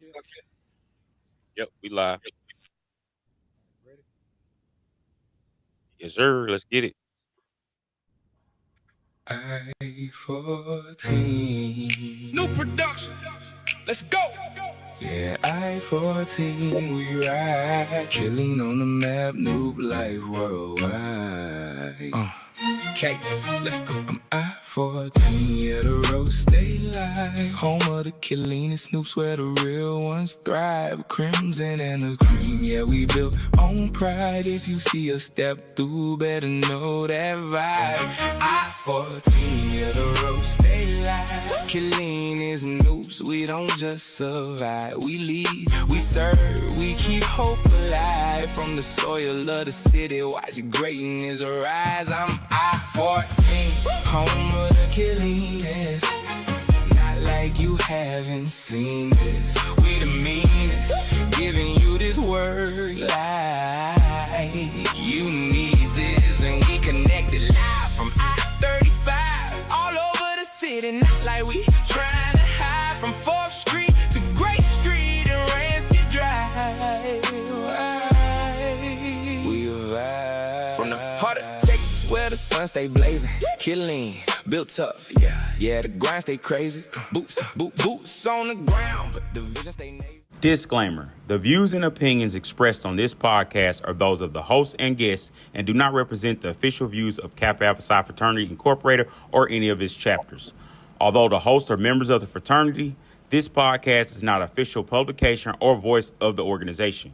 Okay. Yep, we live. Ready? Yes, sir. Let's get it. I-14. New production. Let's go. Yeah, I-14, we ride. Killing on the map, noob life worldwide. Case, let's go. I'm I-14, yeah, the road stay live. Home of the killing and Snoops where the real ones thrive. Crimson and the cream, yeah, we built on pride. If you see us step through, better know that vibe. I-14, yeah, the road stay live. Killing is noobs, we don't just survive. We lead, we serve, we keep hope alive. From the soil of the city, watch greatness rise. I'm I-14, home of the killingest. It's not like you haven't seen this. We the meanest, giving you this word like you need this. And we connected live from I-35, all over the city. Not like we trying to hide from 4th Street to Great Street and Rancid Drive. We vibe from the heart of Texas where the sun stay blazing. Killing, built tough, yeah, the grind stay crazy. Boots on the ground, but the vision stay navy. Disclaimer. The views and opinions expressed on this podcast are those of the hosts and guests and do not represent the official views of Kappa Alpha Psi Fraternity Incorporated or any of its chapters. Although the hosts are members of the fraternity, this podcast is not an official publication or voice of the organization.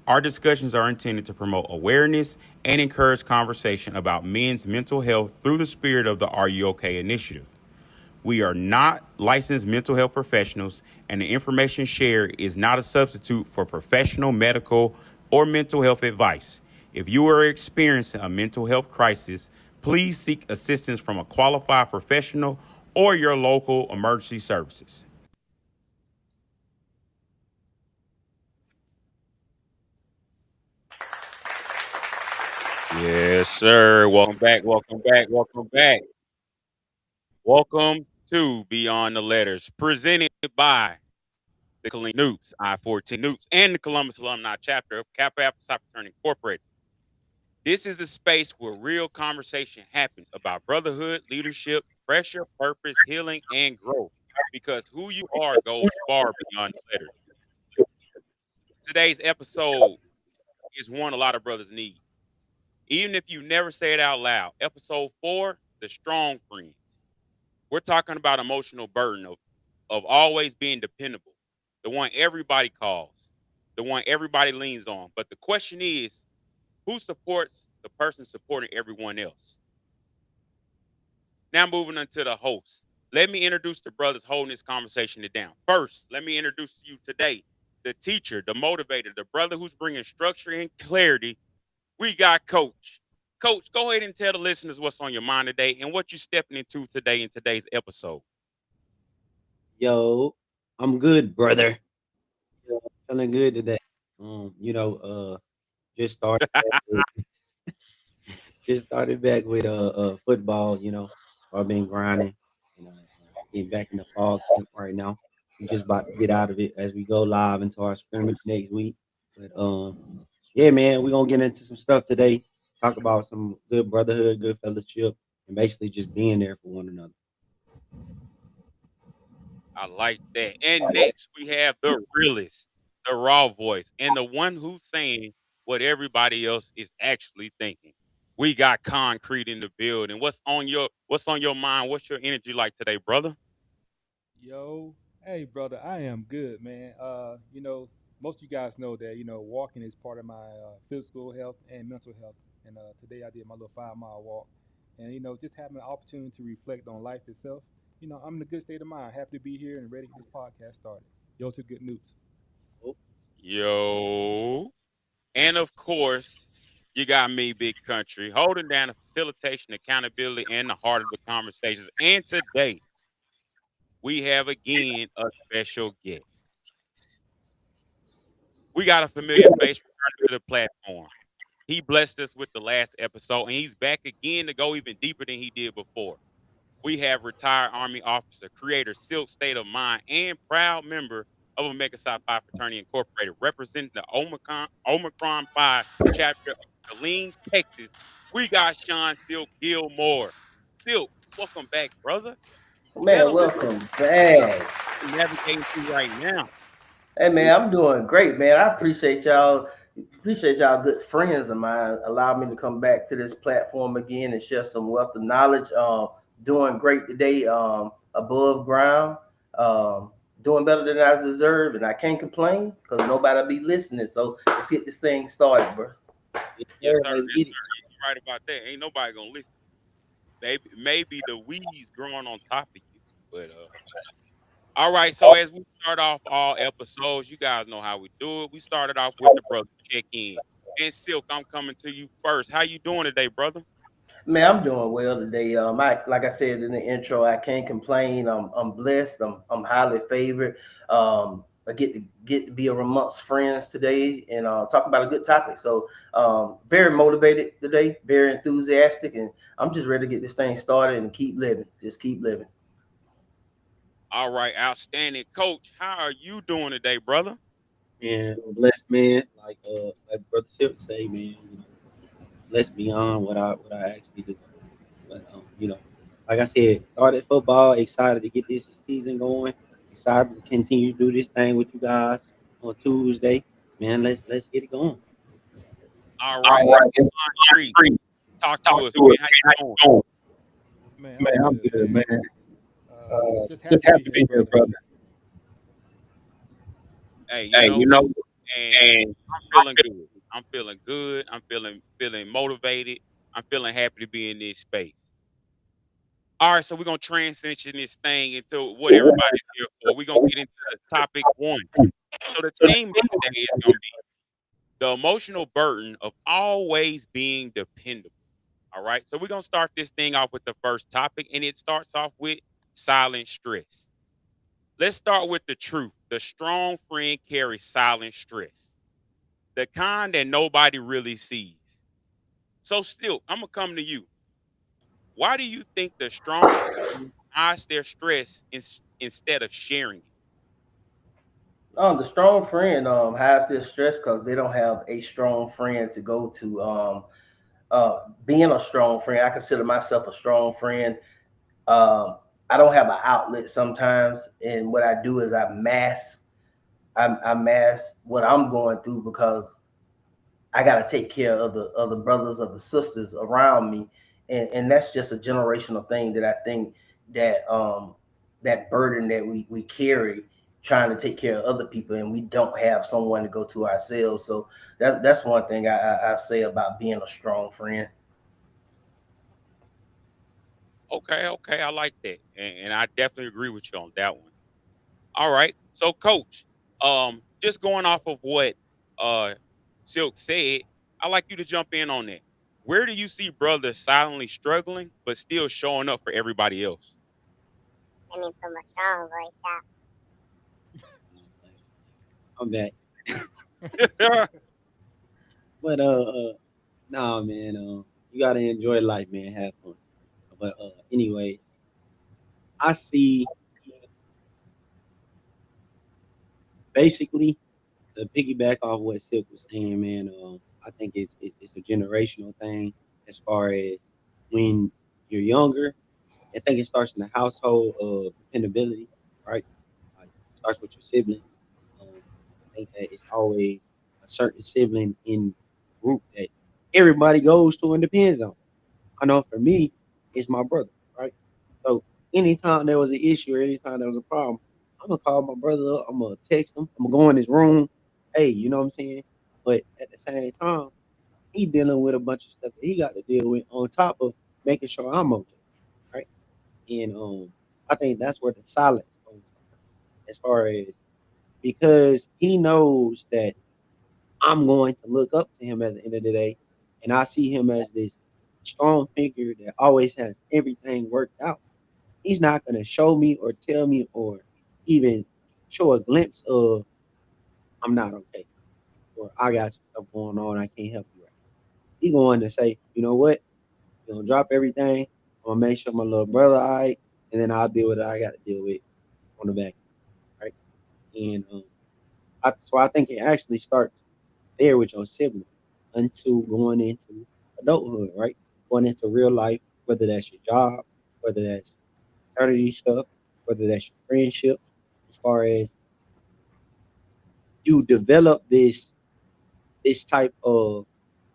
Our discussions are intended to promote awareness and encourage conversation about men's mental health through the spirit of the Are You OK initiative. We are not licensed mental health professionals, and the information shared is not a substitute for professional medical or mental health advice. If you are experiencing a mental health crisis, please seek assistance from a qualified professional or your local emergency services. Yes, sir. Welcome back. Welcome back. Welcome back. Welcome to Beyond the Letters, presented by the Clean Noops, I-14 Noops, and the Columbus Alumni Chapter of Kappa Alpha Psi Fraternity Incorporated. This is a space where real conversation happens about brotherhood, leadership, pressure, purpose, healing, and growth. Because who you are goes far beyond the letters. Today's episode is one a lot of brothers need. Even if you never say it out loud. Episode 4, The Strong Friends. We're talking about emotional burden of always being dependable, the one everybody calls, the one everybody leans on. But the question is, who supports the person supporting everyone else? Now moving on to the host. Let me introduce the brothers holding this conversation down. First, let me introduce to you today the teacher, the motivator, the brother who's bringing structure and clarity. We got Coach. Coach, go ahead and tell the listeners what's on your mind today and what you're stepping into today in today's episode. Yo, I'm good, brother. Feeling good today. Just started back with, football. I've been grinding. Getting back in the fall camp right now. I'm just about to get out of it as we go live into our scrimmage next week. But yeah, man, we're gonna get into some stuff today. Talk about some good brotherhood, good fellowship, and basically just being there for one another. I like that. And next, we have the realist, the raw voice, and the one who's saying what everybody else is actually thinking. We got concrete in the building. What's on your mind? What's your energy like today, brother? Yo, hey brother, I am good, man. Most of you guys know that walking is part of my physical health and mental health. And today I did my little 5 mile walk, and just having an opportunity to reflect on life itself. I'm in a good state of mind, happy to be here and ready to get this podcast started. Yo, to good news. Oh, Yo. And of course, you got me, Big Country, holding down the facilitation, accountability, and the heart of the conversations. And today, we have again a special guest. We got a familiar face returning to the platform. He blessed us with the last episode, and he's back again to go even deeper than he did before. We have retired Army officer, creator, Silk State of Mind, and proud member of Omega Psi Phi Fraternity Incorporated, representing the Omicron Phi chapter of Saline, Texas. We got Sean Silk Gilmore. Silk, welcome back, brother. Man, Gentlemen, welcome back. we're navigating through right now. Hey man, I'm doing great, man. I appreciate y'all. Appreciate y'all good friends of mine. Allow me to come back to this platform again and share some wealth of knowledge. Doing great today. Above ground. Doing better than I deserve, and I can't complain because nobody be listening. So let's get this thing started, bro. Yes, Yes, sir. sir. Let's Yes, get it. sir. You're right about that. Ain't nobody gonna listen. Maybe the weeds growing on top of you. But all right. So as we start off all episodes, you guys know how we do it. We started off with the brother check in. And Silk, I'm coming to you first. How you doing today, brother? Man, I'm doing well today. Like I said in the intro, I can't complain. I'm blessed. I'm highly favored. I get to be amongst friends today and talk about a good topic. So, very motivated today, very enthusiastic, and I'm just ready to get this thing started and keep living. Just keep living. All right, outstanding coach. How are you doing today, brother? And blessed man, like Brother Silk say, man, blessed beyond what I actually deserve. But like I said, started football, excited to get this season going, excited to continue to do this thing with you guys on Tuesday. Man, let's get it going. All All right, and right, and Free, talk to talk us, to man. us. How How you doing? you doing? Man, I'm Man, I'm good, good, man. man. Just happy Just to be happy to here, be here, brother. brother. Hey, you Hey, know you what? know, And and I'm feeling good. I'm feeling good. I'm feeling motivated. I'm feeling happy to be in this space. All right, so we're gonna transition this thing into what everybody's here for. We're gonna get into topic one. So the theme of today is gonna be the emotional burden of always being dependable. All right, so we're gonna start this thing off with the first topic, and it starts off with silent stress. Let's start with the truth. The strong friend carries silent stress, the kind that nobody really sees. So, still, I'm gonna come to you. Why do you think the strong friend hides their stress instead of sharing it? the strong friend has this stress because they don't have a strong friend to go to. Being a strong friend, I consider myself a strong friend. I don't have an outlet sometimes, and what I do is I mask what I'm going through because I got to take care of the brothers of the sisters around me, and that's just a generational thing that I think that burden that we carry trying to take care of other people and we don't have someone to go to ourselves. So that's one thing I say about being a strong friend. Okay, okay, I like that, and I definitely agree with you on that one. All right, so Coach, just going off of what uh Silk said, I like you to jump in on that. Where do you see brothers silently struggling but still showing up for everybody else? Let me put my strong voice out. I'm back. But nah, man, you gotta enjoy life, man. Have fun. But anyways, I see basically to piggyback off what Silk was saying, man. I think it's a generational thing as far as when you're younger. I think it starts in the household of dependability, right? Like starts with your sibling. I think that it's always a certain sibling in group that everybody goes to and depends on. I know for me, it's my brother, right? So anytime there was an issue or anytime there was a problem, I'm gonna call my brother up, I'm gonna text him, I'm gonna go in his room. Hey, you know what I'm saying? But at the same time, he dealing with a bunch of stuff that he got to deal with on top of making sure I'm okay, right? And I think that's where the silence comes from, as far as because he knows that I'm going to look up to him at the end of the day, and I see him as this strong figure that always has everything worked out. He's not going to show me or tell me or even show a glimpse of I'm not okay or I got some stuff going on. I can't help you right. He going to say, you know what? You gonna drop everything. I'm gonna make sure my little brother all right, and then I'll deal with what I got to deal with on the back, right? And so I think it actually starts there with your siblings until going into adulthood, right? Going into real life, whether that's your job, whether that's fraternity stuff, whether that's your friendships, as far as you develop this type of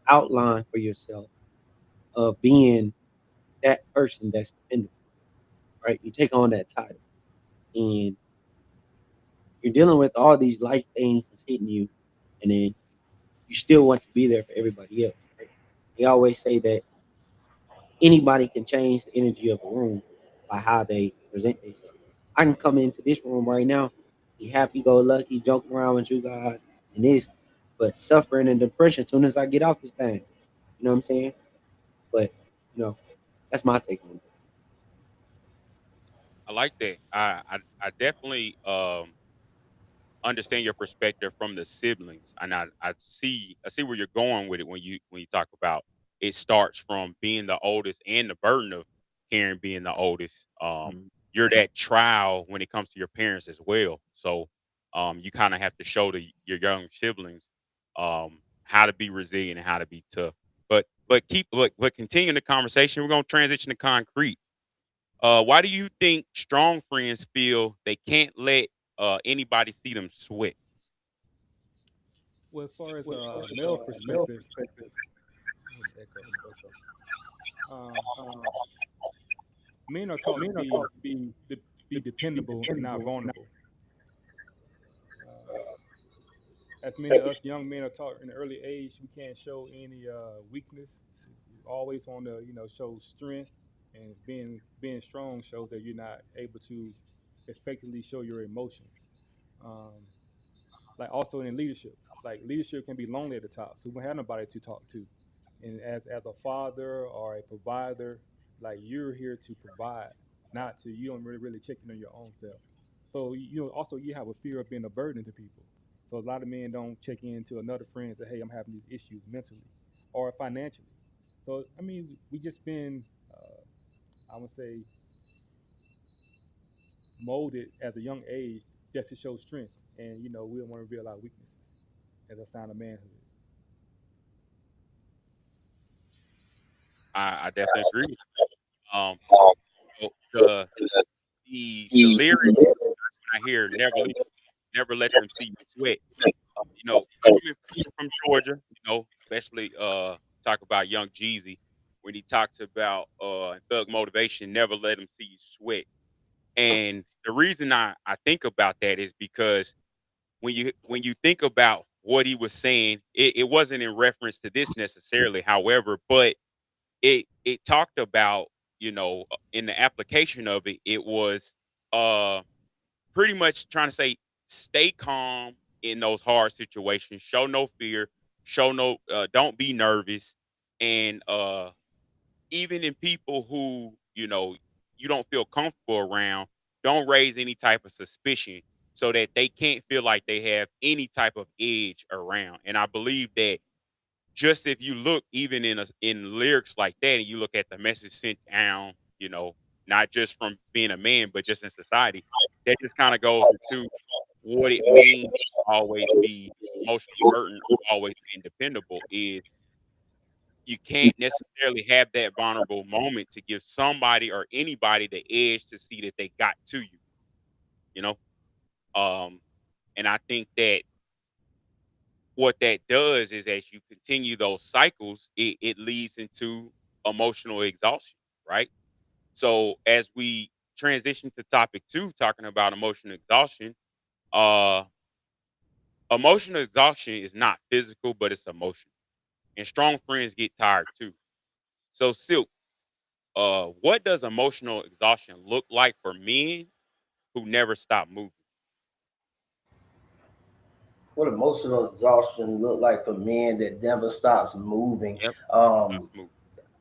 outline for yourself of being that person that's dependable, right? You take on that title and you're dealing with all these life things that's hitting you, and then you still want to be there for everybody else, right? They always say that anybody can change the energy of a room by how they present themselves. I can come into this room right now, be happy go lucky, joke around with you guys and this, but suffering and depression as soon as I get off this thing. You know what I'm saying? But you know, that's my take on it. I like that. I definitely understand your perspective from the siblings, and I see where you're going with it when you talk about it starts from being the oldest and the burden of Karen being the oldest. Mhm. You're that trial when it comes to your parents as well. So you kind of have to show your young siblings how to be resilient and how to be tough. But continuing the conversation, we're gonna transition to concrete. Why do you think strong friends feel they can't let anybody see them sweat? Well, as far as male perspective, oh, the echo. Men are taught to be dependable and not vulnerable. Uh, as many of us young men are taught in the early age, we can't show any weakness. You always want to, show strength, and being strong shows that you're not able to effectively show your emotions. Um, like also in leadership, like leadership can be lonely at the top, so we don't have nobody to talk to. And as a father or a provider, like you're here to provide, not to you don't really check in on your own self. So also you have a fear of being a burden to people. So a lot of men don't check in to another friend and say, hey, I'm having these issues mentally or financially. So I mean, we just been I would say molded at a young age just to show strength, and we don't want to reveal our weaknesses as a sign of manhood. I definitely agree with you. So the lyrics when I hear never let them see you sweat. Coming from Georgia, especially talk about Young Jeezy when he talks about thug motivation, never let them see you sweat. And the reason I think about that is because when you think about what he was saying, it wasn't in reference to this necessarily, however, but it talked about, in the application of it, it was uh pretty much trying to say stay calm in those hard situations, show no fear, show no don't be nervous, and even in people who you don't feel comfortable around, don't raise any type of suspicion so that they can't feel like they have any type of edge around. And I believe that just if you look even in lyrics like that and you look at the message sent down, not just from being a man but just in society, that just kind of goes into what it means to always be emotionally burdened or always being dependable is you can't necessarily have that vulnerable moment to give somebody or anybody the edge to see that they got to you, you know? Um, and I think that what that does is as you continue those cycles, it leads into emotional exhaustion, right? So as we transition to topic two, talking about emotional exhaustion, uh, emotional exhaustion is not physical, but it's emotional. And strong friends get tired too. So Silk, what does emotional exhaustion look like for men who never stop moving? What emotional exhaustion look like for men that never stops moving? Yep, Um, stops moving.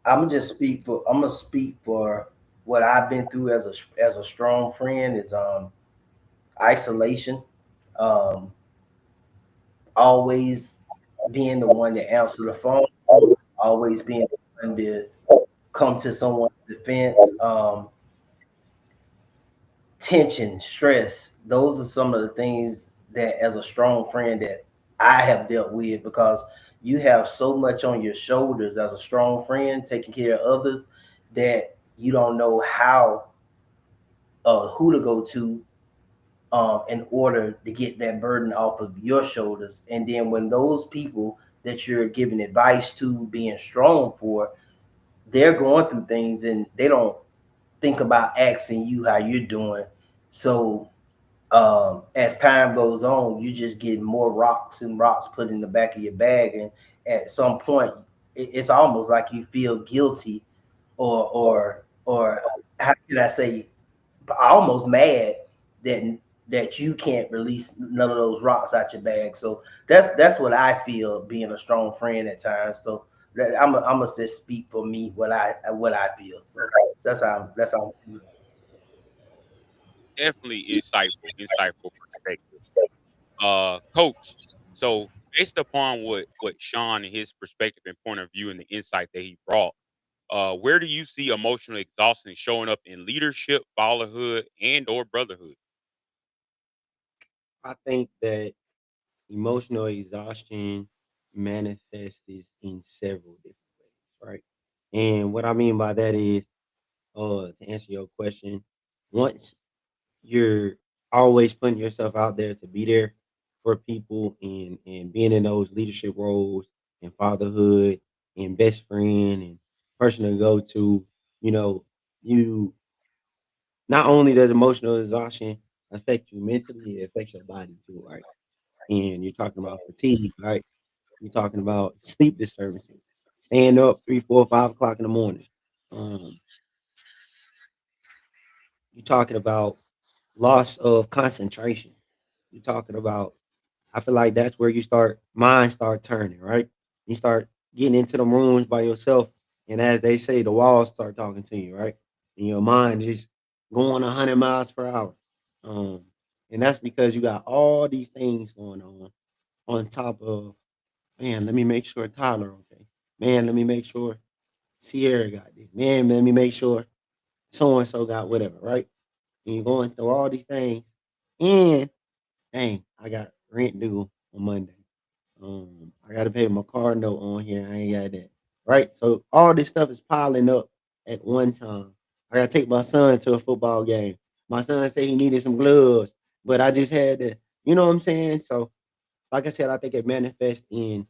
I'm gonna speak for what I've been through as a strong friend is isolation. Um, always being the one to answer the phone, always being the one to come to someone's defense. Tension, stress. Those are some of the things that as a strong friend that I have dealt with, because you have so much on your shoulders as a strong friend taking care of others that you don't know how who to go to in order to get that burden off of your shoulders. And then when those people that you're giving advice to, being strong for, they're going through things and they don't think about asking you how you're doing. So as time goes on, you just get more rocks and rocks put in the back of your bag, and at some point, it's almost like you feel guilty, or how can I say, almost mad that you can't release none of those rocks out your bag. So that's what I feel being a strong friend at times. So that I'm gonna just speak for me what I feel. So that's how I'm feeling. Definitely insightful perspective. Coach. So based upon what Sean and his perspective and point of view and the insight that he brought, where do you see emotional exhaustion showing up in leadership, fatherhood, and or brotherhood? I think that emotional exhaustion manifests is in several different ways, right? And what I mean by that is, to answer your question, once you're always putting yourself out there to be there for people and being in those leadership roles and fatherhood and best friend and person to go to, you know, you not only does emotional exhaustion affect you mentally, it affects your body too, right? And you're talking about fatigue, right? You're talking about sleep disturbances, staying up 3, 4, 5 o'clock in the morning. Um, you're talking about loss of concentration. You're talking about, I feel like that's where you start minds start turning, right? You start getting into the rooms by yourself, and as they say, the walls start talking to you, right? And your mind just going 100 miles per hour. Um, and that's because you got all these things going on top of, man, let me make sure Tyler okay. Man, let me make sure Sierra got this. Man, let me make sure so and so got whatever, right? And you're going through all these things. And dang, I got rent due on Monday. I gotta pay my car note on here. I ain't got that. Right. So all this stuff is piling up at one time. I gotta take my son to a football game. My son said he needed some gloves, but I just had to, you know what I'm saying? So, like I said, I think it manifests in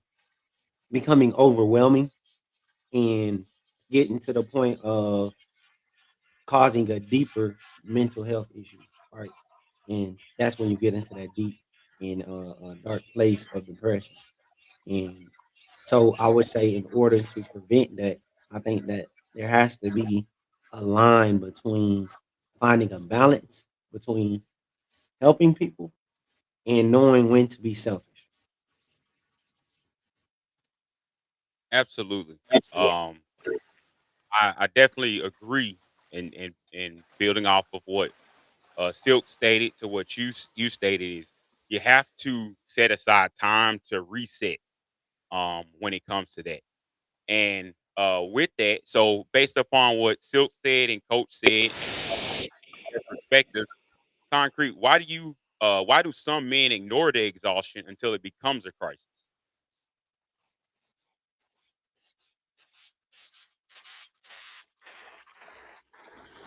becoming overwhelming and getting to the point of causing a deeper mental health issue. Right. And that's when you get into that deep and dark place of depression. And so I would say, in order to prevent that, I think that there has to be a line between finding a balance between helping people and knowing when to be selfish. Absolutely. Um, I definitely agree in building off of what Silk stated to what you stated is you have to set aside time to reset when it comes to that. And with that, so based upon what Silk said and Coach said and their perspective, concrete, why do some men ignore the exhaustion until it becomes a crisis?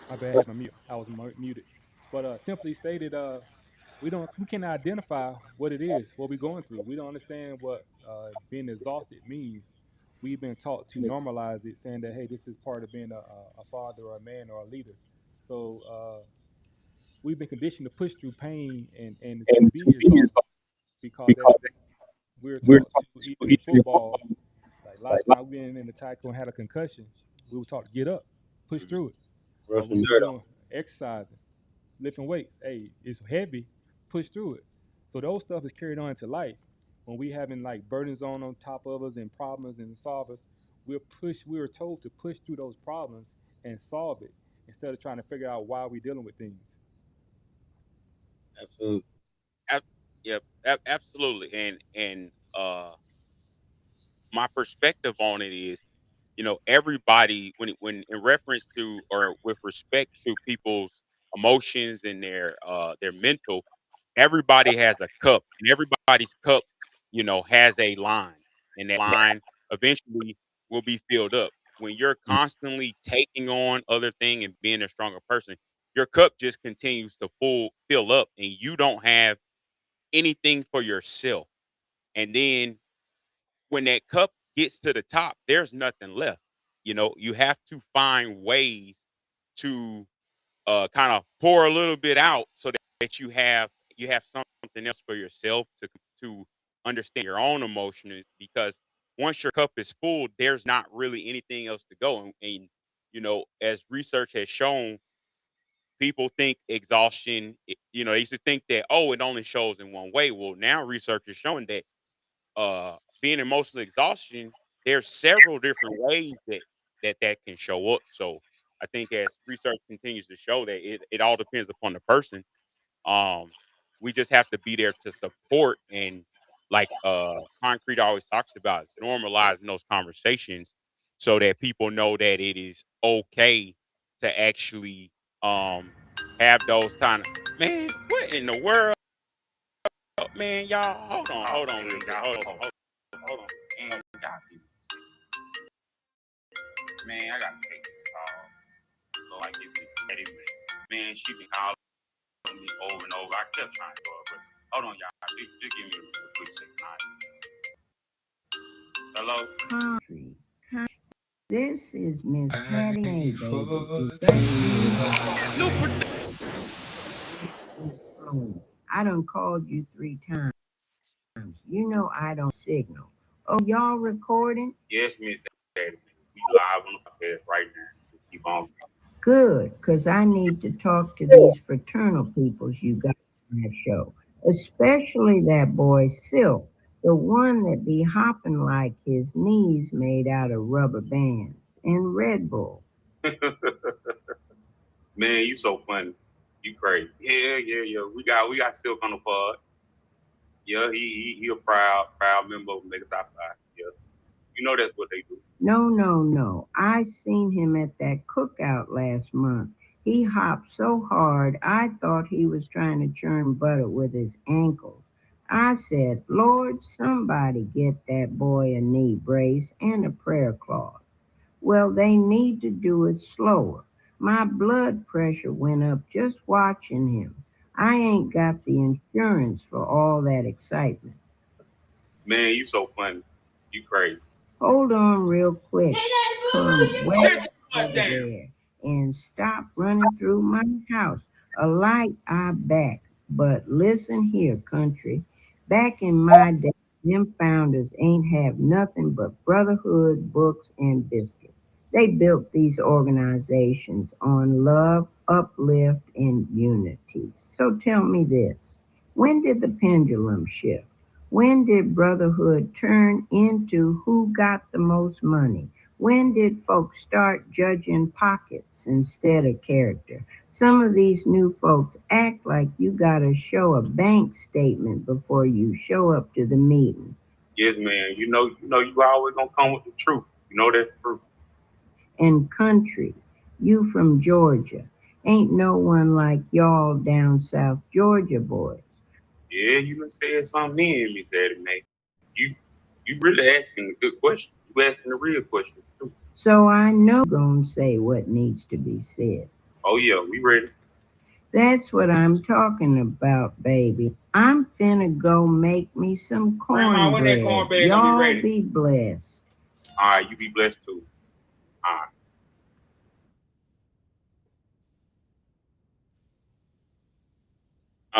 My bad, I had my mute. I was muted. But simply stated, we can identify what it is, what we're going through. We don't understand what being exhausted means. We've been taught to normalize it, saying that hey, this is part of being a father or a man or a leader. So we've been conditioned to push through pain and to be exhausted because that's we're taught to even in football. Like last time we been in the tackle and had a concussion, we were taught to get up, push through it. Or Rough we and were dirt. doing exercising, lifting weights. Hey, it's heavy, push through it. So those stuff is carried on into life. When we having like burdens on top of us and problems and solve us, we are told to push through those problems and solve it instead of trying to figure out why we're dealing with things. Absolutely. Ab- yep, absolutely. And my perspective on it is, everybody when in reference to or with respect to people's emotions and their mental. everybody has a cup, and everybody's cup, has a line, and that line eventually will be filled up. When you're constantly taking on other thing and being a stronger person, your cup just continues to fill up, and you don't have anything for yourself. And then when that cup gets to the top, there's nothing left. You have to find ways to kind of pour a little bit out so that you have something else for yourself to understand your own emotions, because once your cup is full, there's not really anything else to go. And as research has shown, people think exhaustion, they used to think that, oh, it only shows in one way. Well, now research is showing that being emotionally exhaustion, there's several different ways that can show up. So I think as research continues to show that it all depends upon the person. um we just have to be there to support, and like Concrete always talks about, is normalizing those conversations so that people know that it is okay to actually um have those kind of, man, what in the world, man, y'all, hold on real quick, hold on. Man, y'all be- man, I gotta take this call. So like it's been petty, man. She been calling me over and over. I kept trying to go up, but hold on, y'all. Just give me a quick second. All right. Hello? Country. This is Miss Hattie Mae, baby. 14. No I done called you 3 times. You know I don't signal. Oh, y'all recording? Yes, Miss Daddy. We live on the podcast right now. Keep on. Good, because I need to talk to these fraternal peoples you got on that show. Especially that boy Silk, the one that be hopping like his knees made out of rubber bands and Red Bull. Man, you so funny. You crazy. Yeah. We got Silk on the pod. Yeah, he a proud member of Niggas Outside. Yeah. That's what they do. No. I seen him at that cookout last month. He hopped so hard, I thought he was trying to churn butter with his ankles. I said, Lord, somebody get that boy a knee brace and a prayer cloth. Well, they need to do it slower. My blood pressure went up just watching him. I ain't got the insurance for all that excitement. Man, you so funny. You crazy. Hold on real quick. Come way over there and stop running through my house. A light I back. But listen here, country. Back in my day, them founders ain't have nothing but brotherhood, books, and biscuits. They built these organizations on love, uplift, and unity. So tell me this. When did the pendulum shift? When did brotherhood turn into who got the most money? When did folks start judging pockets instead of character? Some of these new folks act like you gotta show a bank statement before you show up to the meeting. Yes, man. You always gonna come with the truth. That's true. And country, you from Georgia. Ain't no one like y'all down South Georgia boys. Yeah, you done said something in, Miss Daddy, man. You you really asking a good question. You asking the real questions too. So I know gonna say what needs to be said. Oh yeah, we ready. That's what I'm talking about, baby. I'm finna go make me some Grandma, when that cornbread. cornbread gonna be Y'all ready? be blessed. All right, you be blessed too. All right.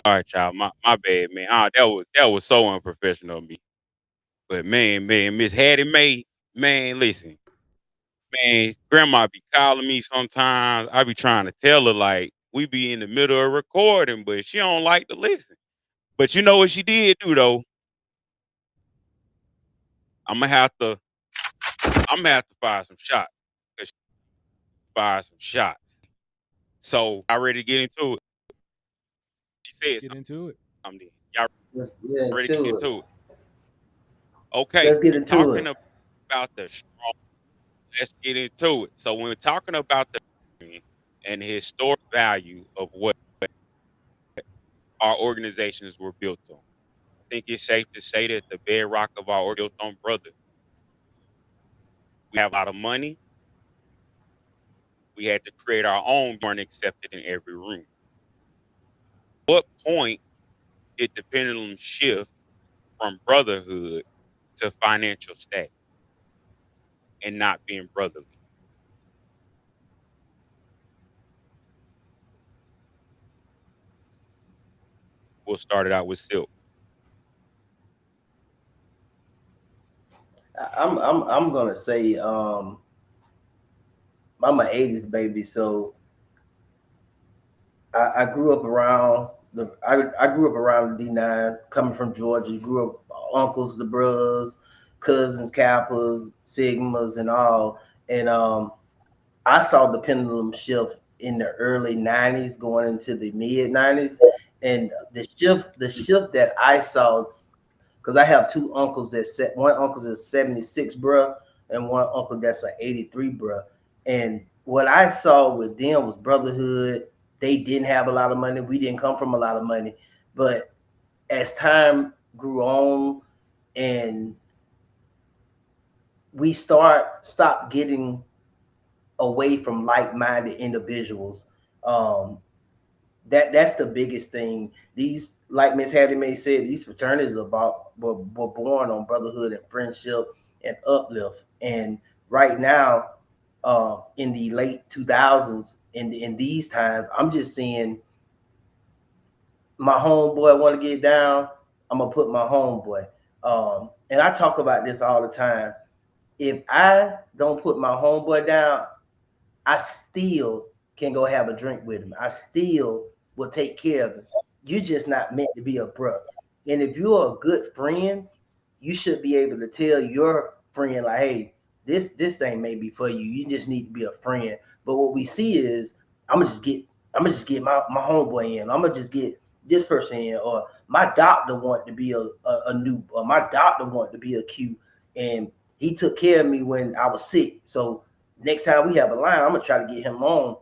All right, y'all. My bad, man. That was so unprofessional of me. But man, Miss Hattie Mae, man, listen, man, Grandma be calling me sometimes. I be trying to tell her like we be in the middle of recording, but she don't like to listen. But you know what she did do though? I'm gonna have to fire some shots. 'Cause she fire some shots. So I ready to get into it. She Let's said get into it. something. Y'all Let's get ready to get into it. into it? Okay, Let's get we're into talking it. about the strong. Let's get into it. So when we're talking about the and the historic value of what our organizations were built on. I think it's safe to say that the bedrock of our built on brother. We have a lot of money. We had to create our own. We weren't accepted in every room. What point did the pendulum shift from brotherhood to financial status and not being brotherly? We'll start it out with Silk. I'm gonna say I'm an '80s baby, so I grew up around I grew up around the D9, coming from Georgia. Grew up uncles, the brothers, cousins, Kappas, Sigmas, and all. And I saw the pendulum shift in the early '90s, going into the mid '90s, and the shift that I saw, because I have two uncles that set one uncle is 76, bruh, and one uncle that's an 83, bruh. And what I saw with them was brotherhood. They didn't have a lot of money. We didn't come from a lot of money. But as time grew on and we stopped getting away from like-minded individuals, um, that's the biggest thing. These, like Miss Hattie Mae said, these fraternities were born on brotherhood and friendship and uplift. And right now, in the late 2000s, in these times, I'm just seeing my homeboy want to get down. I'm gonna put my homeboy. And I talk about this all the time. If I don't put my homeboy down, I still can go have a drink with him. I still will take care of him. You're just not meant to be a bro. And if you're a good friend, you should be able to tell your friend, like, hey, this thing may be for you. You just need to be a friend. But what we see is I'm gonna just get my homeboy in. I'm gonna just get this person in, or my doctor wanted to be a new, or my doctor wanted to be a Q, and he took care of me when I was sick. So next time we have a line, I'm gonna try to get him on,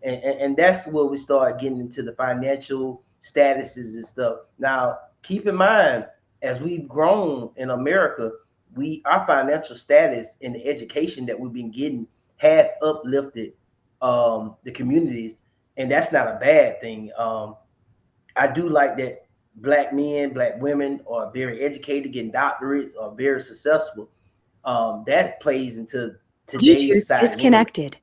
and that's where we start getting into the financial statuses and stuff. Now, keep in mind, as we've grown in America, we our financial status and the education that we've been getting has uplifted the communities, and that's not a bad thing. I do like that black men, black women are very educated, getting doctorates, are very successful. That plays into today's Bluetooth society. disconnected.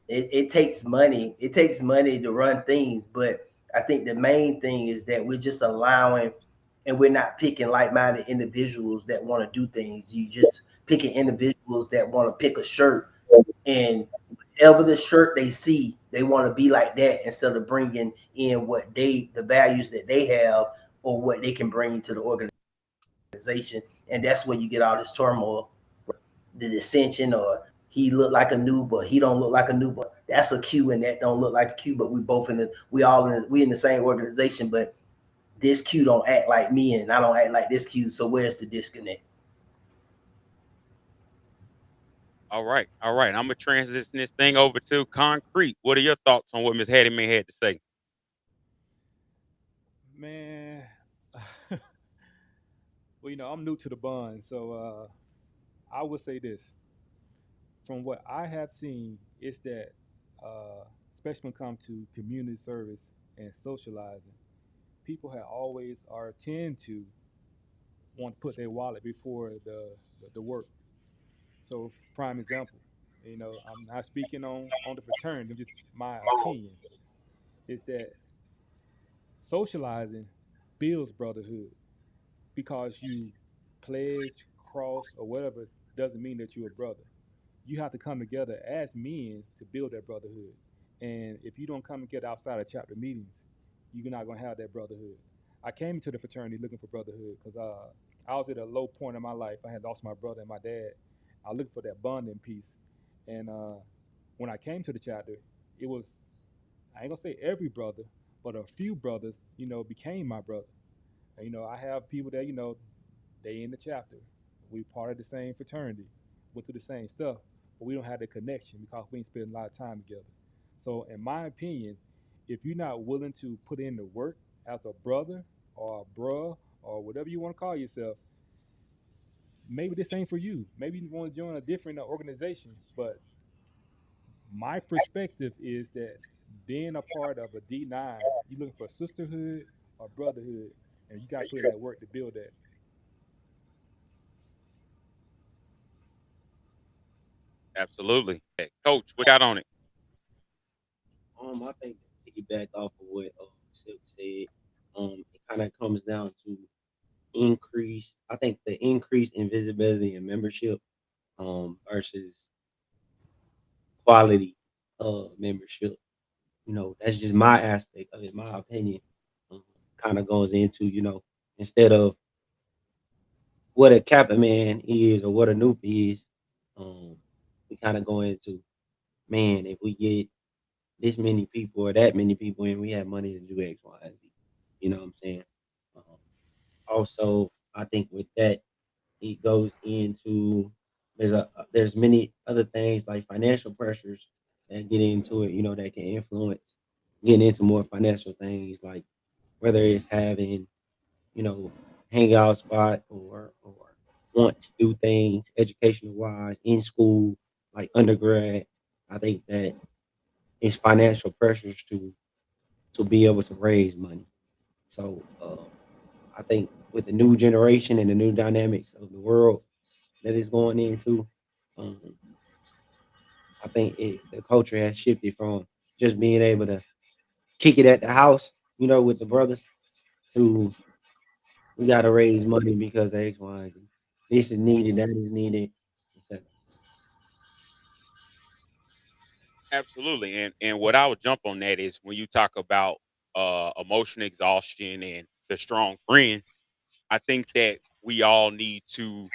It takes money. It takes money to run things, but I think the main thing is that we're just allowing, and we're not picking like-minded individuals that want to do things. You just picking individuals that want to pick a shirt, and whatever the shirt they see, they want to be like that, instead of bringing in the values that they have, or what they can bring to the organization. And that's where you get all this turmoil, the dissension, or he look like a noob, but he don't look like a noob. But that's a Q, and that don't look like a Q. But we in the same organization, but this Q don't act like me, and I don't act like this Q. So where's the disconnect? All right, all right. I'm gonna transition this thing over to Concrete. What are your thoughts on what Miss Hattie Mae had to say? Man, well, I'm new to the bond, so I would say this. From what I have seen, is that especially when it comes to community service and socializing, people have always or tend to want to put their wallet before the work. So, prime example, I'm not speaking on the fraternity, just my opinion is that socializing builds brotherhood because you pledge, cross, or whatever doesn't mean that you're a brother. You have to come together as men to build that brotherhood. And if you don't come together outside of chapter meetings, you're not going to have that brotherhood. I came to the fraternity looking for brotherhood because I was at a low point in my life. I had lost my brother and my dad. I looked for that bonding piece. And when I came to the chapter, it was, I ain't going to say every brother, but a few brothers, became my brother. And, I have people that, they in the chapter. We part of the same fraternity, went through the same stuff, but we don't have the connection because we ain't spend a lot of time together. So, in my opinion, if you're not willing to put in the work as a brother or a bruh or whatever you want to call yourself, maybe this ain't for you. Maybe you want to join a different organization. But my perspective is that being a part of a D9, you're looking for sisterhood or brotherhood, and you got to put in that work to build that. Absolutely. Hey, Coach, what got on it? I think to piggyback off of what Silk said, it kind of comes down to increase. I think the increased invisibility and membership, versus quality membership. That's just my aspect of it, my opinion. Kind of goes into, instead of what a Kappa man is or what a noob is, um, we kind of go into, man, if we get this many people or that many people and we have money to do X, Y, and Z. You know what I'm saying? Um, Also, I think with that, it goes into there's many other things like financial pressures that get into it, that can influence getting into more financial things, like whether it's having, you know, hangout spot or want to do things educational wise in school, like undergrad. I think that it's financial pressures to be able to raise money. So I think with the new generation and the new dynamics of the world that is going into, um, I think the culture has shifted from just being able to kick it at the house, with the brothers, to we got to raise money because of X, Y, and Z. This is needed, that is needed. etc. Absolutely. And what I would jump on that is when you talk about emotional exhaustion and the strong friend, I think that we all need to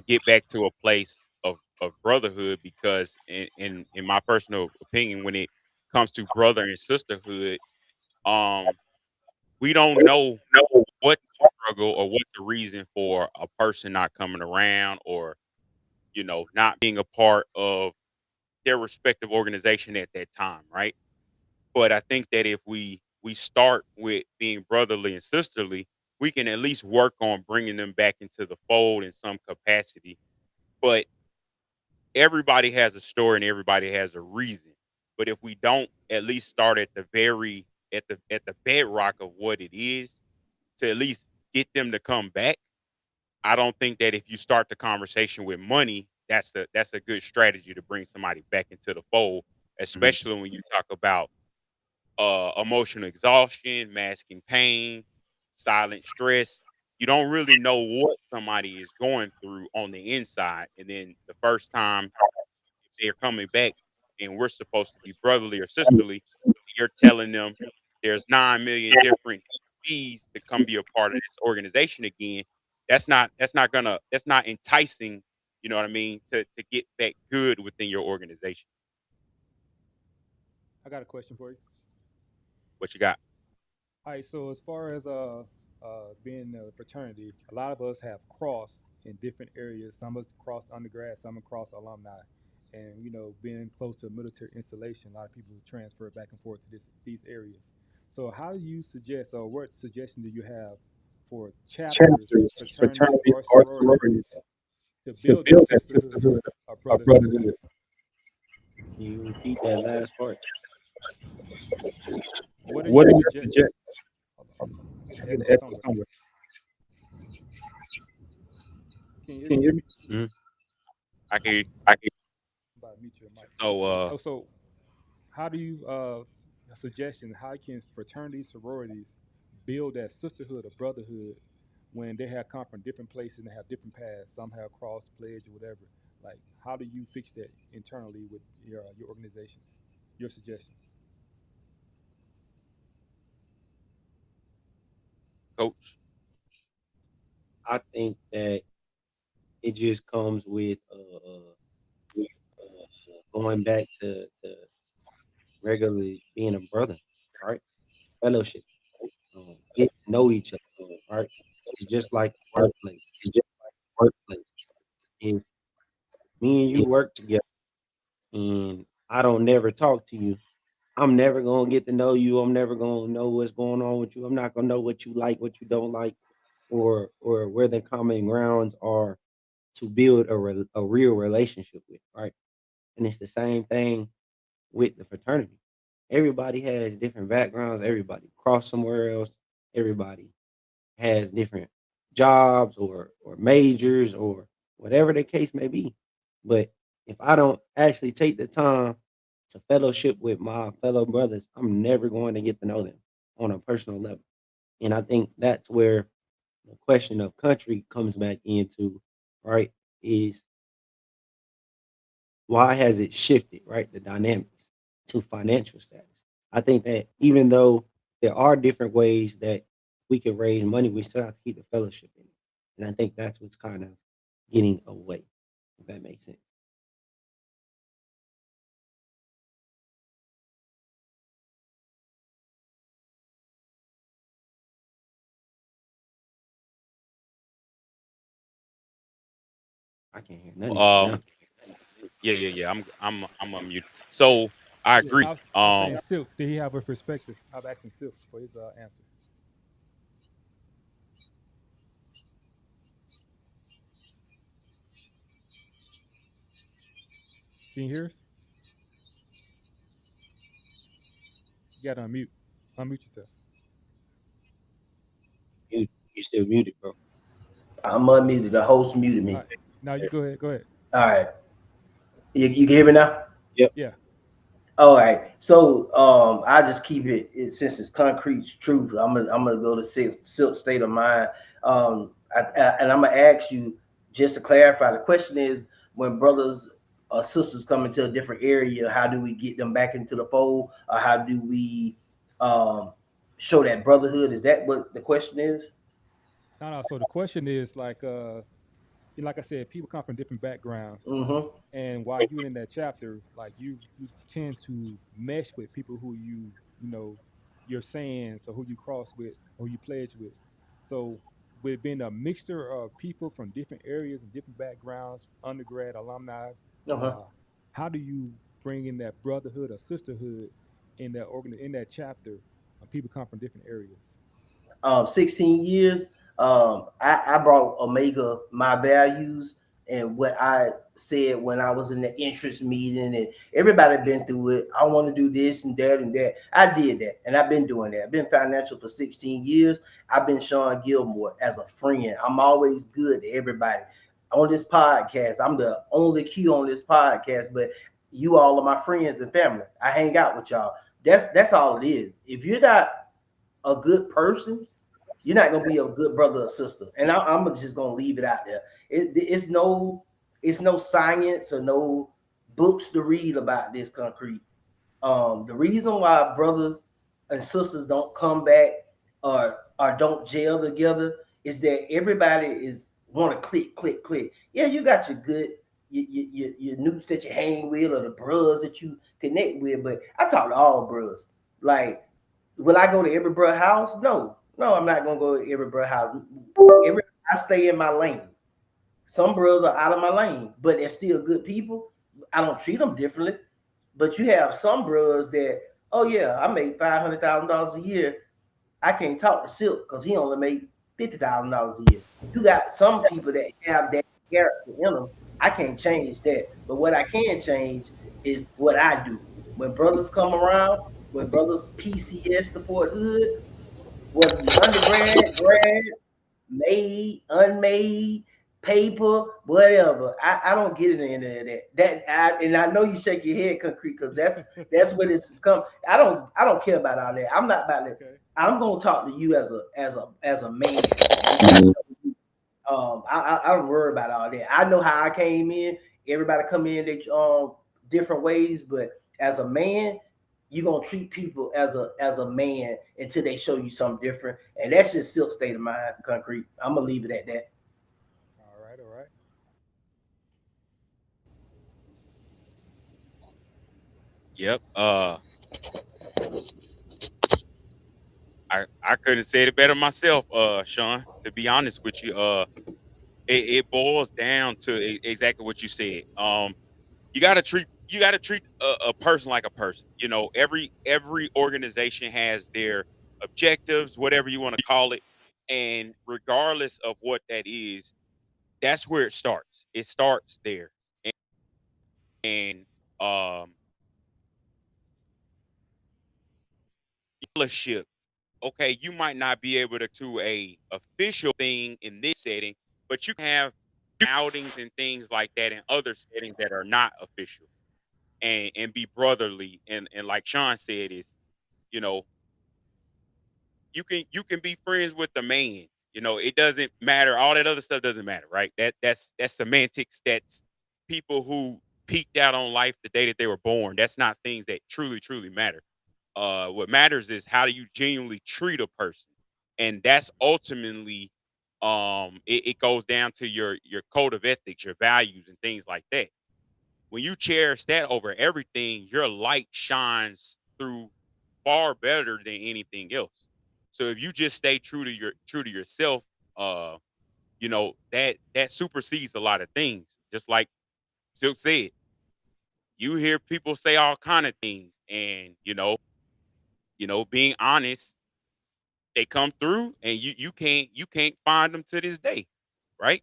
get back to a place of brotherhood because in my personal opinion, when it comes to brother and sisterhood, um, we don't know what the struggle or what the reason for a person not coming around or not being a part of their respective organization at that time, right? But I think that if we start with being brotherly and sisterly, we can at least work on bringing them back into the fold in some capacity. But everybody has a story and everybody has a reason. But if we don't at least start at the very at the bedrock of what it is to at least get them to come back, I don't think that if you start the conversation with money, that's a good strategy to bring somebody back into the fold, Mhm. especially when you talk about emotional exhaustion, masking pain, silent stress. You don't really know what somebody is going through on the inside. And then the first time they're coming back and we're supposed to be brotherly or sisterly, you're telling them there's 9 million different fees to come be a part of this organization again. That's not enticing, you know what I mean, to get back good within your organization. I got a question for you. What you got? All right, so as far as being a fraternity, a lot of us have crossed in different areas. Some of us cross undergrad, some across alumni, and being close to a military installation, a lot of people transfer back and forth to these areas. So, how do you suggest, or what suggestion do you have for chapters, Chapters, fraternities, fraternities, or or sororities sororities to to build that build that sisterhood sisterhood or or brotherhood? brotherhood. Can you repeat that last part? What are What you are your suggest? suggestions? Hold on, I'm I getting get an echo echo somewhere. somewhere. Can you hear Can me? you hear me? Mhm. I can I can. I'm about to mute your mic. so Oh, so how do you a suggestion? How can fraternities, sororities build that sisterhood or brotherhood when they have come from different places and they have different paths? Some have cross pledge or whatever. Like, how do you fix that internally with your organization? Your suggestions. coach. I think that it just comes with going back to regularly being a brother, right? Fellowship, get to know each other, right? It's just like a workplace. Workplace. If me and you work together and I don't never talk to you, I'm never gonna get to know you. I'm never gonna know what's going on with you. I'm not gonna know what you like, what you don't like, or where the common grounds are to build a real relationship with, right? And it's the same thing with the fraternity. Everybody has different backgrounds. Everybody crossed somewhere else. Everybody has different jobs or majors or whatever the case may be. But if I don't actually take the time to fellowship with my fellow brothers, I'm never going to get to know them on a personal level. And I think that's where the question of country comes back into, right? Is why has it shifted, right? The dynamics to financial status. I think that even though there are different ways that we can raise money, we still have to keep the fellowship in it. And I think that's what's kind of getting away, if that makes sense. I can't hear nothing you Um, now. yeah. I'm unmuted. So I Yeah, agree. I was saying Silk. Did he have a perspective? I was asking Silk for his answer. Can you hear us? You got to unmute. Unmute yourself. You still muted, bro. I'm unmuted. The host muted All me. right. Now you go ahead. Go ahead. All right. You can hear me now? Yep. Yeah. All right. So I just keep since it's concrete truth. I'm gonna go to silk state of mind. And I'm gonna ask you just to clarify. The question is, when brothers or sisters come into a different area, how do we get them back into the fold, or how do we um, show that brotherhood? Is that what the question is? No, no. So the question is like I said, people come from different backgrounds, Mm-hmm. and while you're in that chapter, like you tend to mesh with people who you know you're saying, so who you cross with, who you pledge with. So with being a mixture of people from different areas and different backgrounds, undergrad, alumni, Uh-huh. uh, how do you bring in that brotherhood or sisterhood in that in that chapter? People come from different areas. 16 years, I brought Omega my values and what I said when I was in the interest meeting, and everybody been through it. I want to do this and that and that. I did that, and I've been doing that. I've been financial for 16 years. I've been Sean Gilmore as a friend. I'm always good to everybody on this podcast. I'm the only Q on this podcast, but you all are my friends and family. I hang out with y'all. That's all it is. If you're not a good person, you're not gonna be a good brother or sister. And I'm just gonna leave it out there. It's no science or no books to read about this concrete. The reason why brothers and sisters don't come back or don't gel together is that everybody is want to click. Yeah, you got your good your newts that you hang with or the bros that you connect with, but I talk to all bros. Like, will I go to every bro house? No, I'm not gonna go to every bro house. Every I stay in my lane. Some bros are out of my lane, but they're still good people. I don't treat them differently. But you have some bros that, oh yeah, I make $500,000 a year. I can't talk to Silk because he only make $50,000 a year. You got some people that have that character in them. I can't change that. But what I can change is what I do. When brothers come around, when brothers PCS to Fort Hood, whether you undergrad, grad, made, unmade, paper, whatever. I don't get into any of that. And I know you shake your head, concrete, because that's where this is come. I don't care about all that. I'm not about that. Okay. I'm gonna talk to you as a man. And when I tell you, I don't worry about all that. I know how I came in. Everybody come in they different ways, but as a man, you're gonna treat people as a man until they show you something different. And that's just silk state of mind, concrete. I'm gonna leave it at that. All right. All right. Yep. I couldn't have said it better myself, Sean. To be honest with you, it boils down to exactly what you said. You got to treat you got to treat a person like a person. Every organization has their objectives, whatever you want to call it, and regardless of what that is, that's where it starts. It starts there, and um, fellowship. Okay, you might not be able to a official thing in this setting, but you can have outings and things like that in other settings that are not official, and be brotherly, and like Sean said, is you know you can be friends with the man. It doesn't matter. All that other stuff doesn't matter, right? That's semantics. That's people who peaked out on life the day that they were born. That's not things that truly matter. What matters is how do you genuinely treat a person, and that's ultimately it goes down to your code of ethics, your values, and things like that. When you cherish that over everything, your light shines through far better than anything else. So if you just stay true to yourself, that supersedes a lot of things. Just like Silk said, you hear people say all kind of things, and being honest, they come through, and you can't find them to this day, right?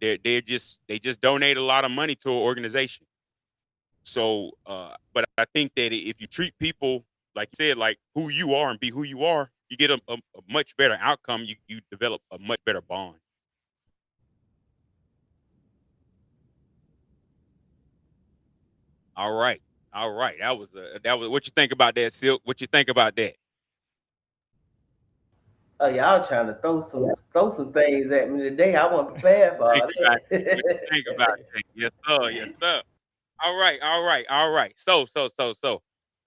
They just donate a lot of money to an organization. So, but I think that if you treat people like you said, like who you are, and be who you are, you get a much better outcome. You develop a much better bond. All right, all right. That was what you think about that, Silk. What you think about that? Oh, y'all trying to throw some things at me today. I wasn't prepared for Think all about that. What you think about that. that? Yes, sir. Yes, sir. All right, all right, all right. So.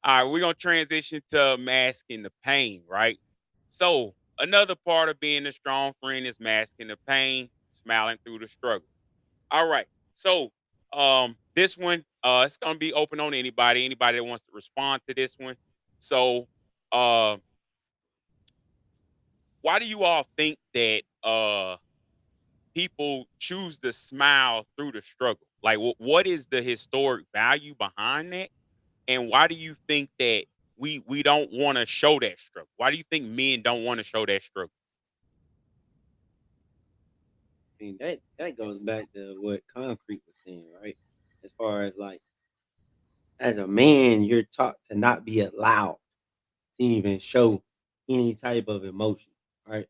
All right, we're gonna transition to masking the pain, right? So another part of being a strong friend is masking the pain, smiling through the struggle. All right. So this one, it's gonna be open on anybody that wants to respond to this one. So uh why do you all think that people choose to smile through the struggle? Like what is the historic value behind that? And why do you think that we don't want to show that struggle? Why do you think men don't want to show that struggle? I mean, that goes back to what Concrete was saying, right? As far as like, as a man, you're taught to not be allowed to even show any type of emotion, right?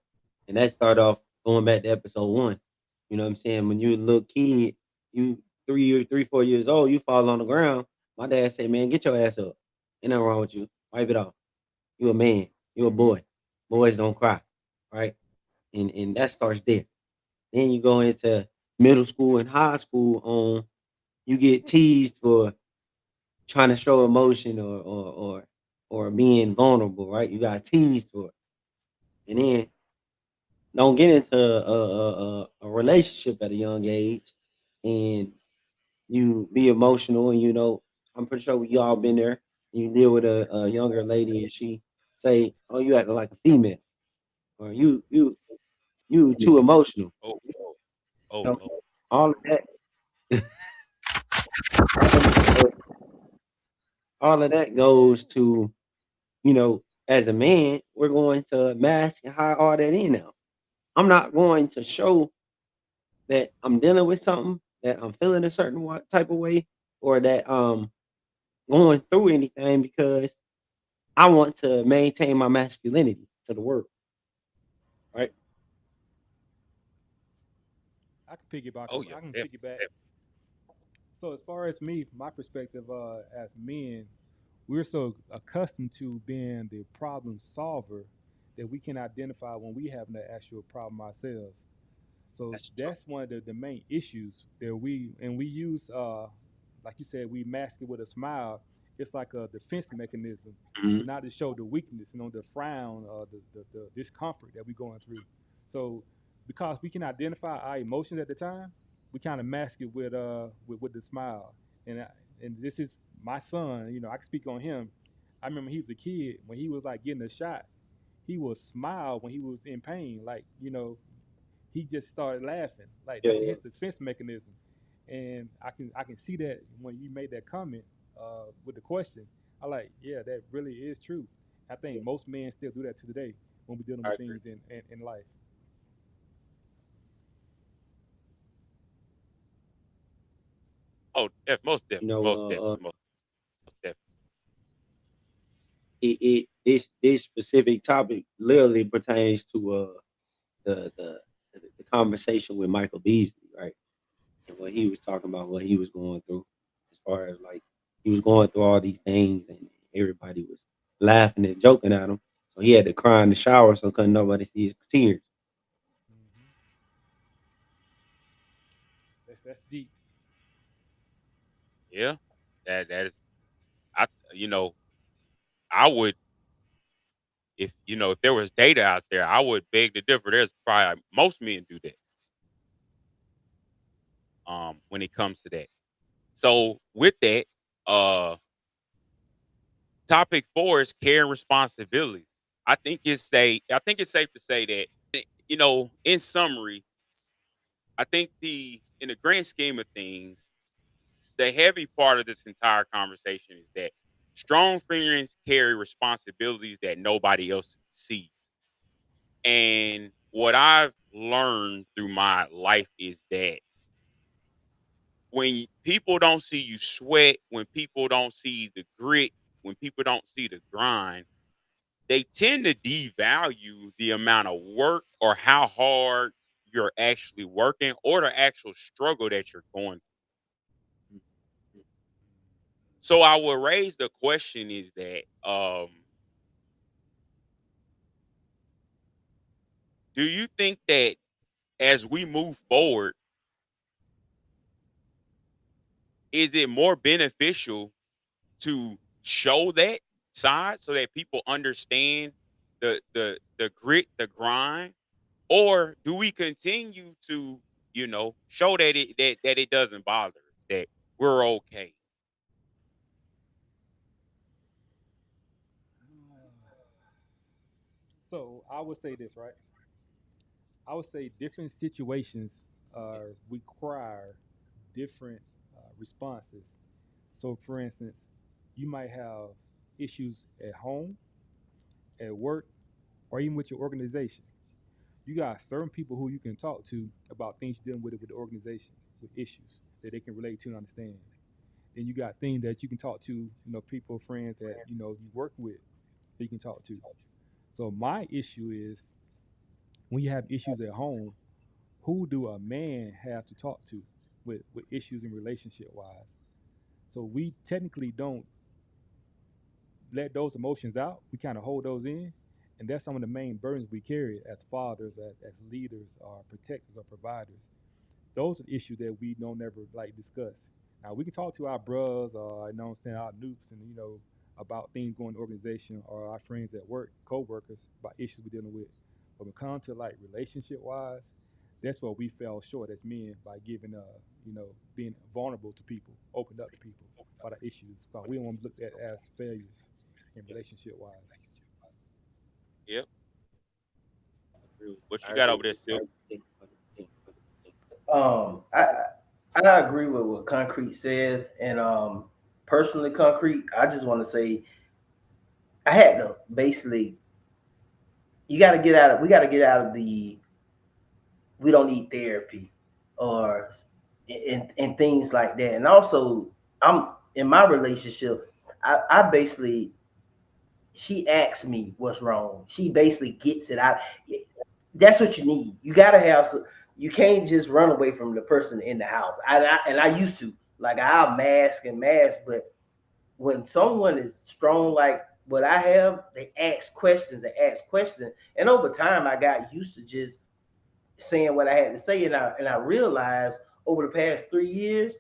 And that started off going back to episode one. You know what I'm saying? When you a little kid, you 4 years old, you fall on the ground. My dad say, "Man, get your ass up. Ain't nothing wrong with you. Wipe it off. You a man. You a boy. Boys don't cry, right?" And that starts there. Then you go into middle school and high school. On You get teased for trying to show emotion, or being vulnerable, right? You got teased for it, and then don't get into a relationship at a young age, and you be emotional, and I'm pretty sure we all been there. You deal with a younger lady, and she say, "Oh, you acting like a female," or "You too emotional." Oh, oh, You oh, know, oh. all of that, all of that, all of that goes to, as a man, we're going to mask and hide all that in now. I'm not going to show that I'm dealing with something, that I'm feeling a certain type of way, or that going through anything, because I want to maintain my masculinity to the world, right? I can piggyback. Oh yeah, I can definitely, piggyback. definitely. So as far as me, my perspective, as men, we're so accustomed to being the problem solver that we can identify when we having the actual problem ourselves. So That's true. that's one of the main issues that we use, like you said, we mask it with a smile. It's like a defense mechanism Mhm. to not to show the weakness, the frown, the discomfort that we're going through. So because we can identify our emotions at the time, we kind of mask it with the smile. And and this is my son. I can speak on him. I remember he was a kid when he was like getting a shot. He would smile when he was in pain, like he just started laughing. Like Yeah, that's yeah. his defense mechanism. And I can see that when you made that comment with the question, I like, yeah, that really is true. I think most men still do that to today when we're dealing I with agree. things in life. Oh, most You definitely, know, most definitely, most definitely. this specific topic literally pertains to the the the conversation with Michael Beasley, right? And what he was talking about, what he was going through, as far as like he was going through all these things, and everybody was laughing and joking at him. So he had to cry in the shower, so couldn't nobody see his tears. Hmm. That's deep. Yeah, that is. I you know I would, if if there was data out there, I would beg to differ. There's probably most men do that. When it comes to that. So with that, uh, topic four is care and responsibility. I think it's safe to say that in summary, I think the in the grand scheme of things, the heavy part of this entire conversation is that strong feelings carry responsibilities that nobody else sees. And what I've learned through my life is that when people don't see you sweat, when people don't see the grit, when people don't see the grind, they tend to devalue the amount of work or how hard you're actually working or the actual struggle that you're going through. So I would raise the question is that do you think that as we move forward, is it more beneficial to show that side so that people understand the grit, the grind, or do we continue to show that it doesn't bother us, that we're okay? So I would say this, right? I would say different situations require different responses. So, for instance, you might have issues at home, at work, or even with your organization. You got certain people who you can talk to about things you're dealing with the organization, with issues that they can relate to and understand. Then you got things that you can talk to, people, friends that you work with that you can talk to. So my issue is when you have issues at home, who do a man have to talk to with issues in relationship wise? So we technically don't let those emotions out. We kind of hold those in, and that's some of the main burdens we carry as fathers, as leaders, or protectors, or providers. Those are issues that we don't ever like discuss. Now we can talk to our bros or our noops and about things going in the organization or our friends at work, co-workers about issues we're dealing with. But when it comes to like relationship wise, that's where we fell short as men by giving being vulnerable to people, opened up to people about our issues. Because we don't want to look at as failures in relationship wise. Yep. What I you got agree over there, with Silk? you. Um, I I agree with what Concrete says, and personally, Concrete, I just want to say I had to basically you got to get out of we got to get out of the we don't need therapy or and things like that. And also, I'm in my relationship. I basically she asks me what's wrong. She basically gets it out. That's what you need. You got to have some. You can't just run away from the person in the house. And I used to like I'll mask and mask, but when someone is strong like what I have, they ask questions, and over time I got used to just saying what I had to say, and I realized over the past 3 years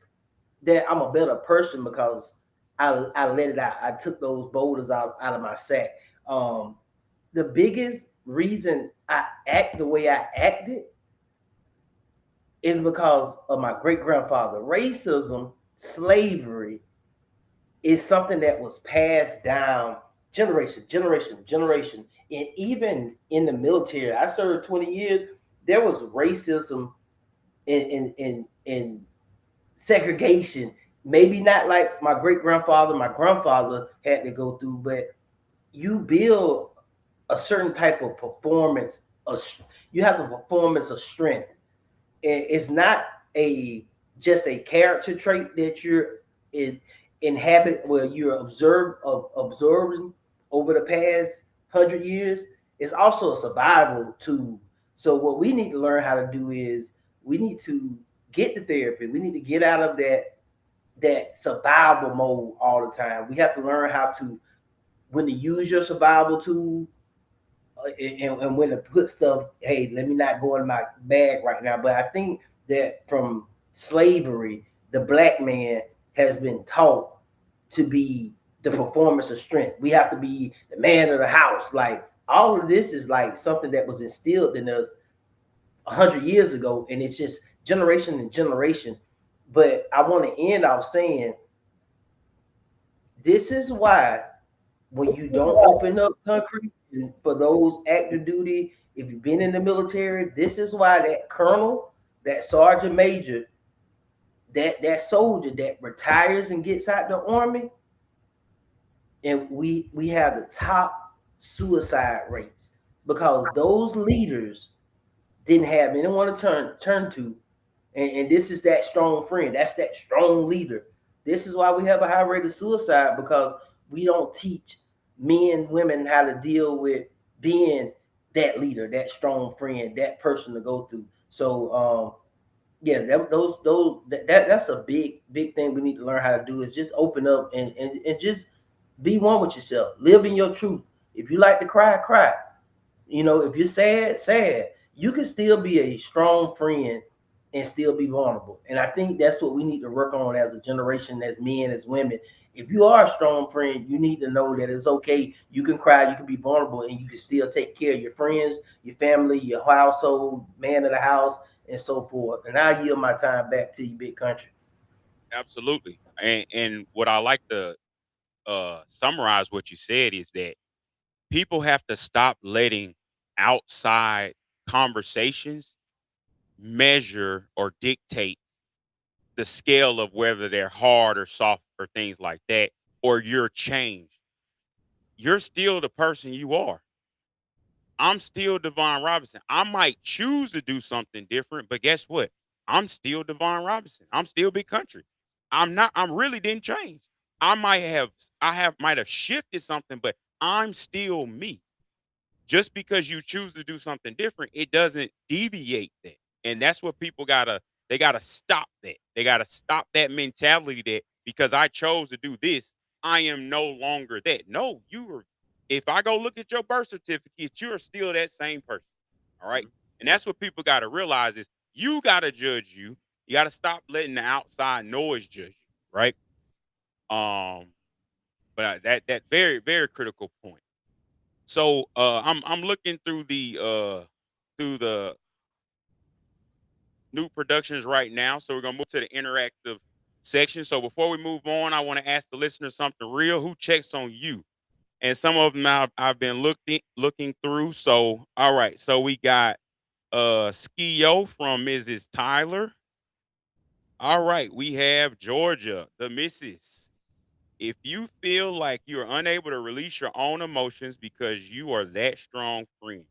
that I'm a better person because I let it out. I took those boulders out of my sack. Um, the biggest reason I act the way I acted is because of my great grandfather. Racism, slavery is something that was passed down generation. And even in the military, I served 20 years. There was racism in segregation. Maybe not like my great grandfather, my grandfather had to go through, but you build a certain type of performance. Of, you have the performance of strength. It's not a just a character trait that you're in, inhabit where you're observing over the past 100 years. It's also a survival tool. So what we need to learn how to do is we need to get the therapy. We need to get out of that survival mode all the time. We have to learn how to when to use your survival tool and when to put stuff. Hey, let me not go in my bag right now. But I think that from slavery, the black man has been taught to be the performance of strength. We have to be the man of the house. Like all of this is like something that was instilled in us 100 years ago, and it's just generation and generation. But I want to end off saying this is why when you don't open up country for those active duty, if you've been in the military, this is why that colonel, that sergeant major, that soldier that retires and gets out the army, and we have the top suicide rates because those leaders didn't have anyone to turn to, and this is that strong friend. That's that strong leader. This is why we have a high rate of suicide because we don't teach men, women how to deal with being that leader, that strong friend, that person to go through. So yeah, that's a big thing we need to learn how to do is just open up and just be one with yourself. Live in your truth. If you like to cry, cry. You know, if you're sad, sad. You can still be a strong friend and still be vulnerable. And I think that's what we need to work on as a generation, as men, as women. If you are a strong friend, you need to know that it's okay. You can cry, you can be vulnerable, and you can still take care of your friends, your family, your household, man of the house, and so forth. And I yield my time back to you, big country. Absolutely. And what I like to summarize what you said is that people have to stop letting outside conversations measure or dictate the scale of whether they're hard or soft or things like that, or you're changed. You're still the person you are. I'm still Devon Robinson. I might choose to do something different, but guess what? I'm still Devon Robinson. I'm still big country. I'm not, I'm really didn't change. I might have, might have shifted something, but I'm still me. Just because you choose to do something different, it doesn't deviate that. And that's what people gotta they gotta stop that. They gotta stop that mentality that because I chose to do this, I am no longer that. No, you were if I go look at your birth certificate, you're still that same person. All right. And that's what people gotta realize is you gotta judge you. You gotta stop letting the outside noise judge you, right? Um, that very critical point. So I'm looking through the new productions right now. So we're gonna move to the interactive section. So before we move on, I want to ask the listener something real. Who checks on you? And some of them I've been looking through. So all right. So we got Skio from Mrs. Tyler. All right, we have Georgia, the Missus. If you feel like you're unable to release your own emotions because you are that strong friend.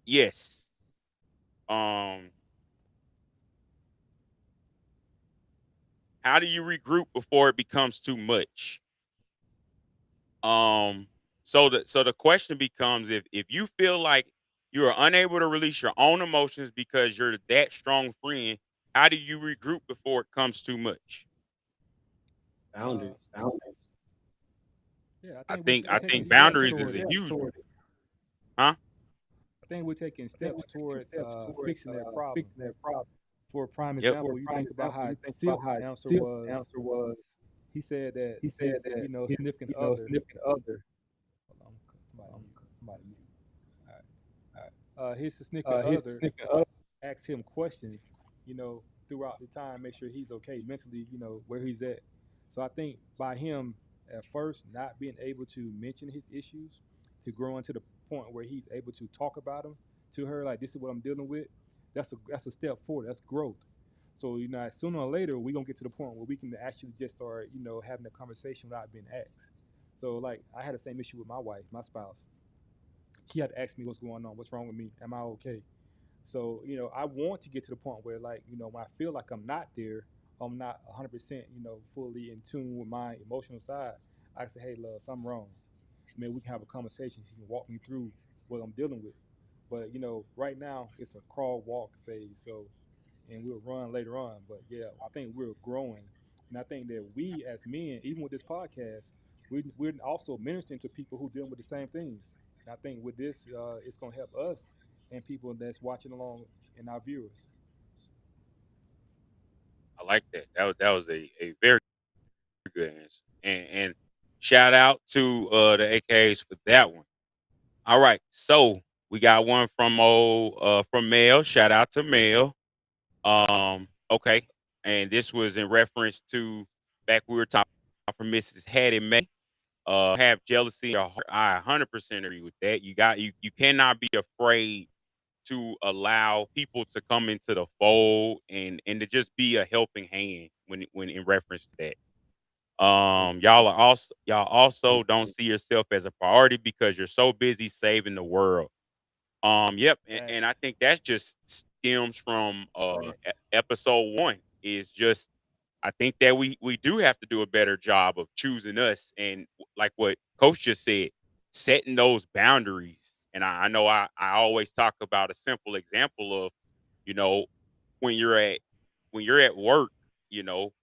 Yes. Um, how do you regroup before it becomes too much? Um, so the question becomes if you feel like you are unable to release your own emotions because you're that strong friend, how do you regroup before it comes too much? Boundaries. Yeah, I I think think we're I taking think steps boundaries is toward a it. huge one. Huh? I think we're taking steps toward fixing that problem. For a prime Yep. example, you think about how Silk answer was. He said that his, significant other. Hold on, somebody mute. All right. His significant other asked him questions, throughout the time, make sure he's okay mentally, where he's at. So I think by him at first not being able to mention his issues, to growing to the point where he's able to talk about them to her, like this is what I'm dealing with. That's a step forward. That's growth. So sooner or later we're gonna get to the point where we can actually just start, having a conversation without being asked. So like I had the same issue with my wife, my spouse. She had to ask me what's going on, what's wrong with me, am I okay? So I want to get to the point where like when I feel like I'm not there, I'm not 100% fully in tune with my emotional side. I can say, hey, love, something wrong. Man, we can have a conversation. She can walk me through what I'm dealing with. But right now it's a crawl walk phase. So and we'll run later on. But yeah, I think we're growing, and I think that we as men, even with this podcast, we're also ministering to people who dealing with the same things. And I think with this, it's gonna help us and people that's watching along and our viewers. I like that. That was a very good answer. And shout out to the AKAs for that one. All right. So we got one from Mel. Shout out to Mel. Okay. And this was in reference to back we were talking from Mrs. Hattie May. Have jealousy in your heart. I 100% agree with that. You cannot be afraid to allow people to come into the fold and to just be a helping hand when in reference to that. Y'all also don't see yourself as a priority because you're so busy saving the world. Yep, and I Facts. think that just stems from episode one. Is just I think that we do have to do a better job of choosing us and like what Coach just said, setting those boundaries. And I know I always talk about a simple example of, you know, when you're at when you're at work, you know,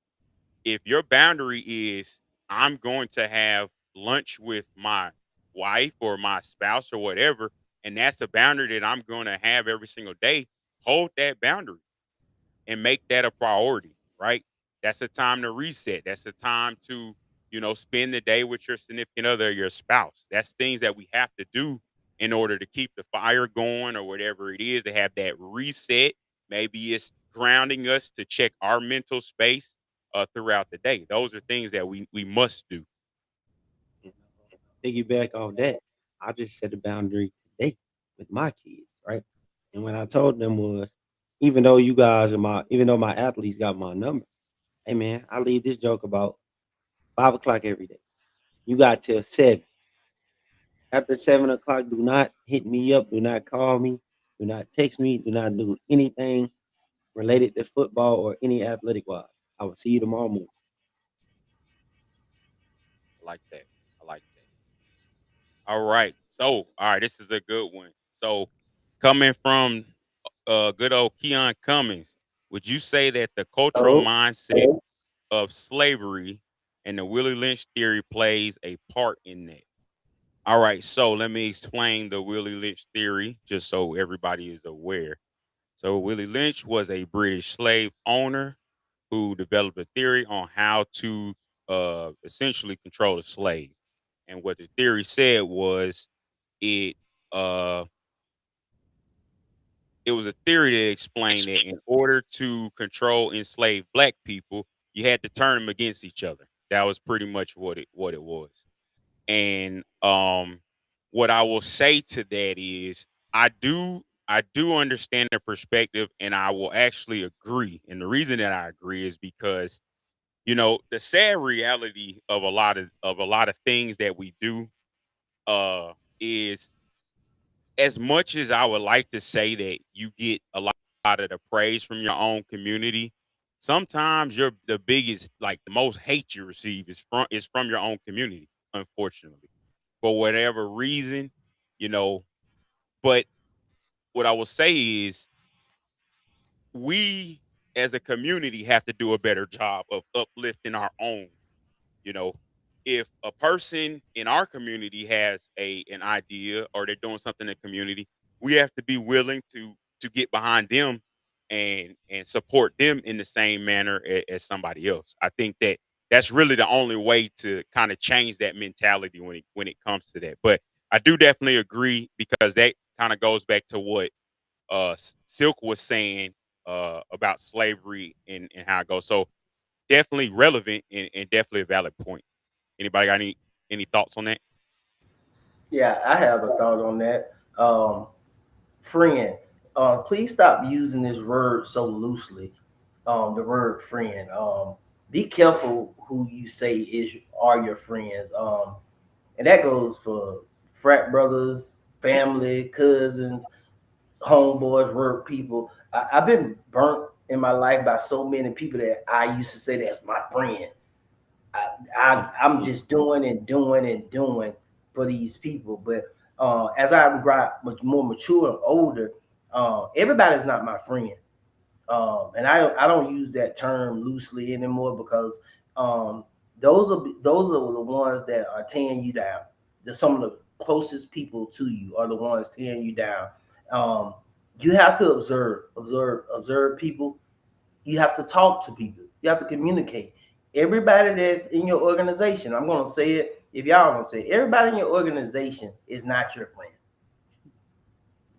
if your boundary is I'm going to have lunch with my wife or my spouse or whatever, and that's a boundary that I'm going to have every single day, hold that boundary and make that a priority, right? That's a time to reset. That's a time to, spend the day with your significant other, your spouse. That's things that we have to do in order to keep the fire going or whatever it is to have that reset. Maybe it's grounding us to check our mental space throughout the day. Those are things that we must do. And piggyback off that, I just set a boundary today with my kids, right? And when I told them was, even though my athletes got my number, hey man, I leave this joke about 5 o'clock every day. You got till 7. After 7 o'clock, do not hit me up, do not call me, do not text me, do not do anything related to football or any athletic wise. I will see you tomorrow morning. I like that. I like that. All right. So, all right, this is a good one. So, coming from good old Keon Cummings, would you say that the cultural Oh, mindset of slavery and the Willie Lynch theory plays a part in that? All right, so let me explain the Willie Lynch theory just so everybody is aware. So, Willie Lynch was a British slave owner who developed a theory on how to essentially control a slave. And what the theory said was it uh, it was a theory that explained that in order to control enslaved black people, you had to turn them against each other. That was pretty much what it was. And what I will say to that is I do understand the perspective and I will actually agree. And the reason that I agree is because the sad reality of a lot of things that we do is as much as I would like to say that you get a lot of the praise from your own community, sometimes you're the biggest, like the most hate you receive is from your own community, unfortunately, for whatever reason, you know. But what I will say is, we as a community have to do a better job of uplifting our own. You know, if a person in our community has an idea or they're doing something in the community, we have to be willing to get behind them and support them in the same manner as somebody else. I think that that's really the only way to kind of change that mentality when it comes to that. But I do definitely agree because that kind of goes back to what Silk was saying about slavery and how it goes. So definitely relevant and definitely a valid point. Anybody got any thoughts on that? yeah, I have a thought on that. Friend, please stop using this word so loosely. the word friend. Be careful who you say are your friends. And that goes for frat brothers, family, cousins, homeboys, work people. I've been burnt in my life by so many people that I used to say that's my friend. I'm just doing and doing and doing for these people. But as I got much more mature and older, everybody's not my friend. And I don't use that term loosely anymore because um, those are the ones that are tearing you down. Some of the closest people to you are the ones tearing you down. Um, you have to observe people. You have to talk to people. You have to communicate. Everybody that's in your organization, I'm gonna say it. If y'all don't say it, everybody in your organization is not your friend.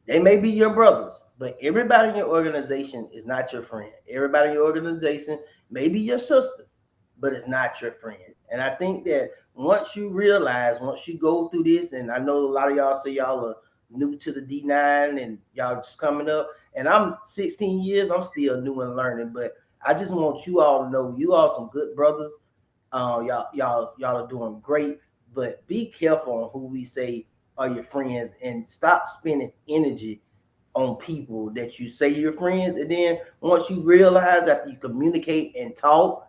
They may be your brothers, but everybody in your organization is not your friend. Everybody in your organization may be your sister, but it's not your friend. And I think that once you go through this, and I know a lot of y'all say y'all are new to the D9 and y'all just coming up, and I'm 16 years, I'm still new and learning, but I just want you all to know you all some good brothers. Y'all are doing great, but be careful on who we say are your friends, and stop spending energy on people that you say you're friends. And then once you realize after you communicate and talk,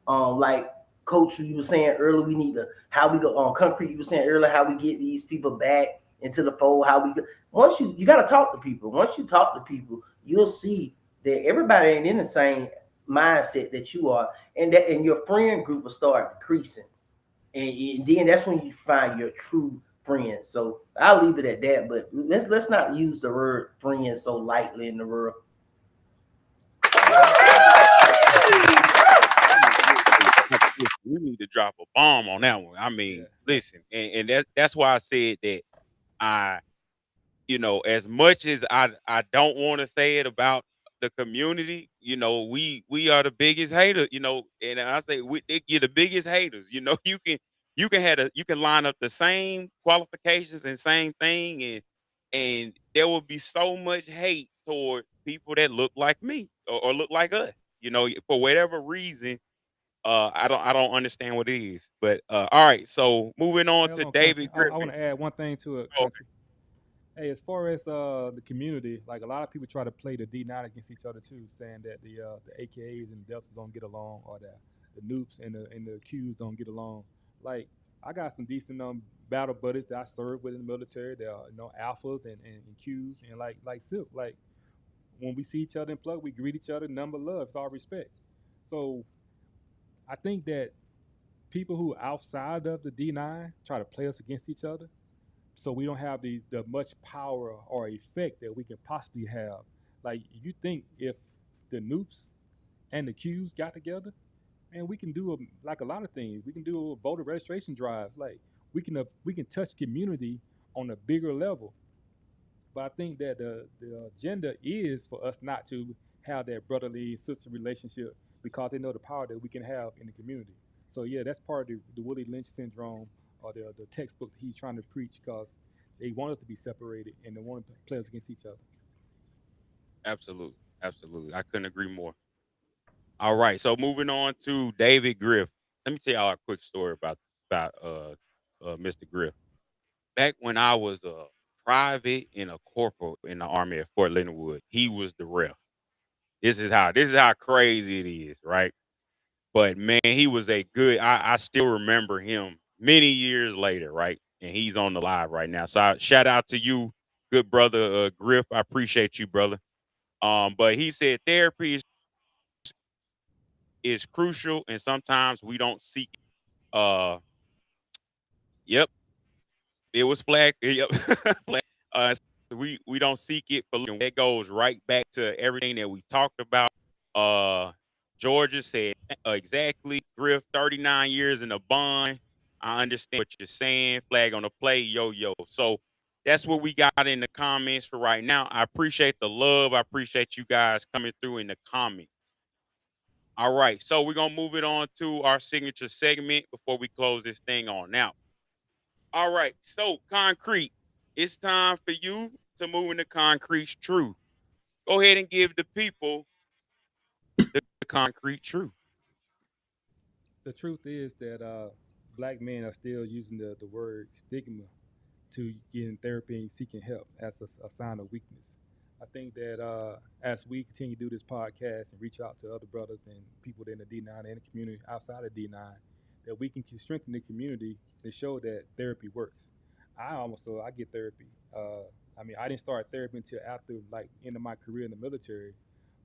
like Coach, you were saying earlier, we need to how we go on concrete. You were saying earlier how we get these people back into the fold. How we go, once you got to talk to people. Once you talk to people, you'll see that everybody ain't in the same mindset that you are, and your friend group will start decreasing, and then that's when you find your true friends. So I'll leave it at that. But let's not use the word friend so lightly in the world. Yeah, most definitely. We need to drop a bomb on that one. I Yeah, mean, most. listen, and that's why I said that I, as much as I don't want to say it about the community, we are the biggest hater, and I say you're the biggest haters. You can line up the same qualifications and same thing, and there will be so much hate towards people that look like me or look like us. For whatever reason, I don't understand what it is. But all right, so moving on Hey, hold to on, country. David I want Griffin. to add one thing to it, Oh, country. Hey, as far as the community, like a lot of people try to play the D9 against each other too, saying that the AKAs and the Deltas don't get along, or the Noops and the Qs don't get along. Like I got some decent battle buddies that I served with in the military. They are alphas and Qs and like Silk. Like when we see each other in plug, we greet each other, number love, it's all respect. So I think that people who are outside of the D9 try to play us against each other, so we don't have the much power or effect that we can possibly have. Like you think if the Noops and the Qs got together, and we can do like a lot of things. We can do voter registration drives. Like we can touch community on a bigger level. But I think that the agenda is for us not to have that brotherly sister relationship because they know the power that we can have in the community. So yeah, that's part of the Willie Lynch syndrome or the textbook that he's trying to preach because they want us to be separated and they want to play us against each other. absolutely, absolutely. I couldn't agree more. All right, so moving on to David Griff. Let me tell y'all a quick story about Mr. Griff. Back when I was a private and a corporal in the Army at Fort Leonard Wood, he was the ref. This is how crazy it is, right? But man, he was a good. I still remember him many years later, right? And he's on the live right now. So shout out to you, good brother Griff. I appreciate you, brother. But he said therapy is crucial, and sometimes we don't seek. Uh, yep, it was flag. Yep, flag. We don't seek it for. And that goes right back to everything that we talked about. Uh, Georgia said exactly. Griff, 39 years in a bond. I understand what you're saying. Flag on the play, yo yo. So that's what we got in the comments for right now. I appreciate the love. I appreciate you guys coming through in the comments. All right, so we're gonna move it on to our signature segment before we close this thing on. Now, all right, so concrete, it's time for you to move into concrete's truth. Go ahead and give the people concrete truth. The truth is that black men are still using the word stigma to getting therapy and seeking help as a sign of weakness. I think that as we continue to do this podcast and reach out to other brothers and people in the D9 and the community outside of D9, that we can strengthen the community to show that therapy works. I get therapy. I mean, I didn't start therapy until after like end of my career in the military,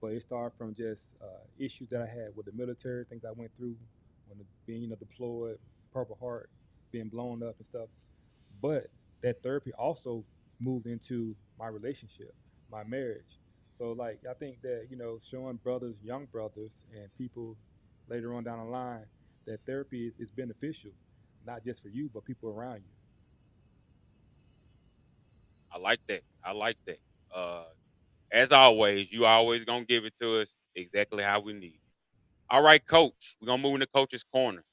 but it started from just issues that I had with the military, things I went through when being deployed, Purple Heart, being blown up and stuff. But that therapy also moved into my relationship, my marriage. So like I think that showing brothers, young brothers, and people later on down the line that therapy is beneficial, not just for you but people around you. I like that. I like that. Uh, as always, you always gonna give it to us exactly how we need. All right, coach. We're gonna move into coach's corner.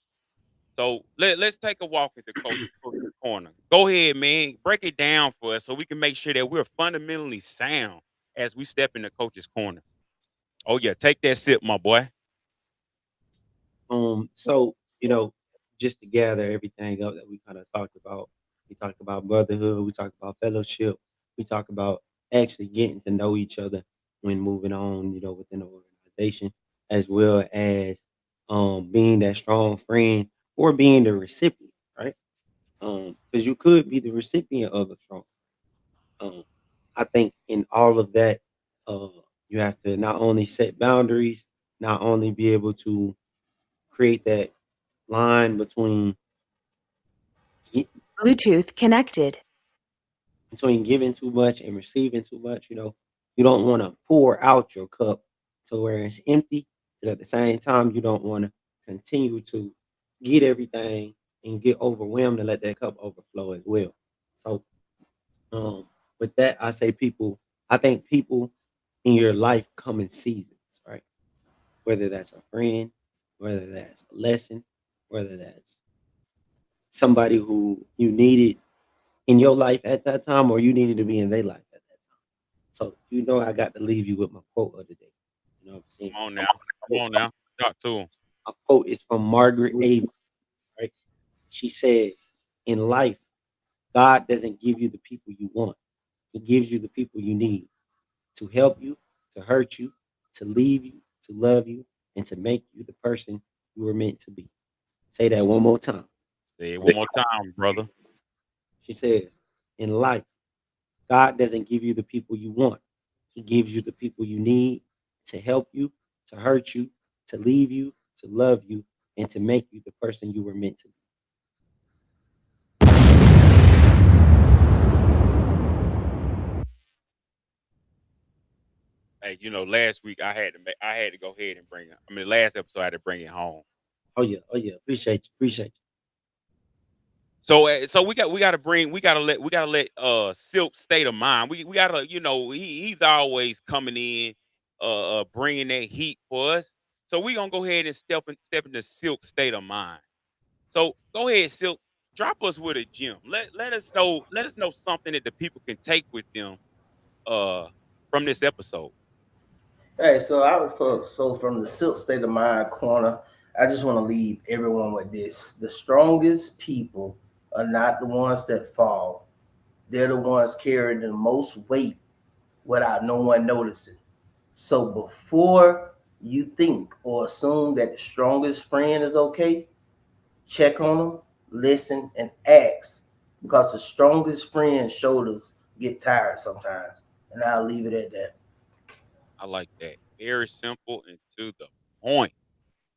So let's take a walk into coach's corner. Go ahead, man. Break it down for us so we can make sure that we're fundamentally sound as we step into coach's corner. Oh yeah, take that sip, my boy. So just to gather everything up that we kind of talked about, we talked about brotherhood, we talked about fellowship, we talked about actually getting to know each other when moving on, within the organization, as well as being that strong friend or being the recipient, right? Because you could be the recipient of a strong. Um, I think in all of that, uh, you have to not only set boundaries, not only be able to create that line gi- Bluetooth connected. between giving too much and receiving too much. You don't want to pour out your cup to where it's empty, but at the same time, you don't want to continue to get everything and get overwhelmed and let that cup overflow as well. So, with that, I think people in your life come in seasons, right? Whether that's a friend, whether that's a lesson, whether that's somebody who you needed in your life at that time or you needed to be in their life at that time. So I got to leave you with my quote of the day. You know what I'm saying? Come on now. Come on now. Talk to him. A quote is from Margaret Avery, right? She says, in life, God doesn't give you the people you want. He gives you the people you need to help you, to hurt you, to leave you, to love you, and to make you the person you were meant to be. Say that one more time. Say it one more time, brother. She says, in life, God doesn't give you the people you want. He gives you the people you need to help you, to hurt you, to leave you, to love you, and to make you the person you were meant to be. Hey, last week I had to go ahead and bring it. I mean, last episode I had to bring it home. Oh yeah, oh yeah. Appreciate you, appreciate you. So we gotta let Silk state of mind. We gotta he's always coming in bringing that heat for us. So we gonna go ahead and step into Silk state of mind. So go ahead, Silk, drop us with a gem. Let us know something that the people can take with them uh from this episode. Hey, so I was so from the silk state of mind corner. I just want to leave everyone with this: the strongest people are not the ones that fall; they're the ones carrying the most weight without no one noticing. So before you think or assume that the strongest friend is okay, check on them, listen, and ask, because the strongest friend's shoulders get tired sometimes. And I'll leave it at that. I like that. Very simple and to the point.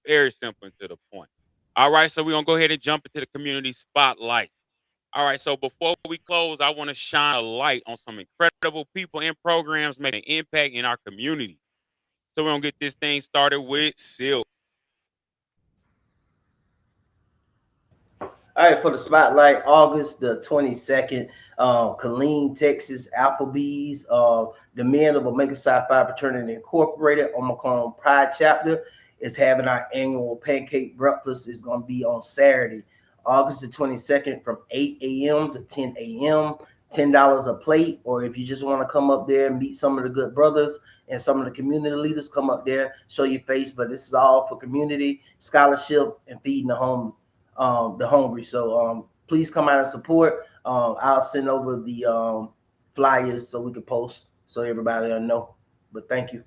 Very simple and to the point. All right, so we're gonna go ahead and jump into the community spotlight. All right, so before we close, I want to shine a light on some incredible people and programs making an impact in our community. So we're gonna get this thing started with Silk. All right, for the spotlight, August the 22nd, Killeen, Texas, Applebee's, the men of Omega Psi Phi Fraternity Incorporated, Omicron Pride Chapter, is having our annual pancake breakfast. It's going to be on Saturday, August the 22nd from 8 a.m. to 10 a.m. $10 a plate, or if you just want to come up there and meet some of the good brothers, and some of the community leaders come up there, show your face. But this is all for community scholarship and feeding the hungry. So please come out and support. I'll send over the flyers so we can post so everybody will know. But thank you.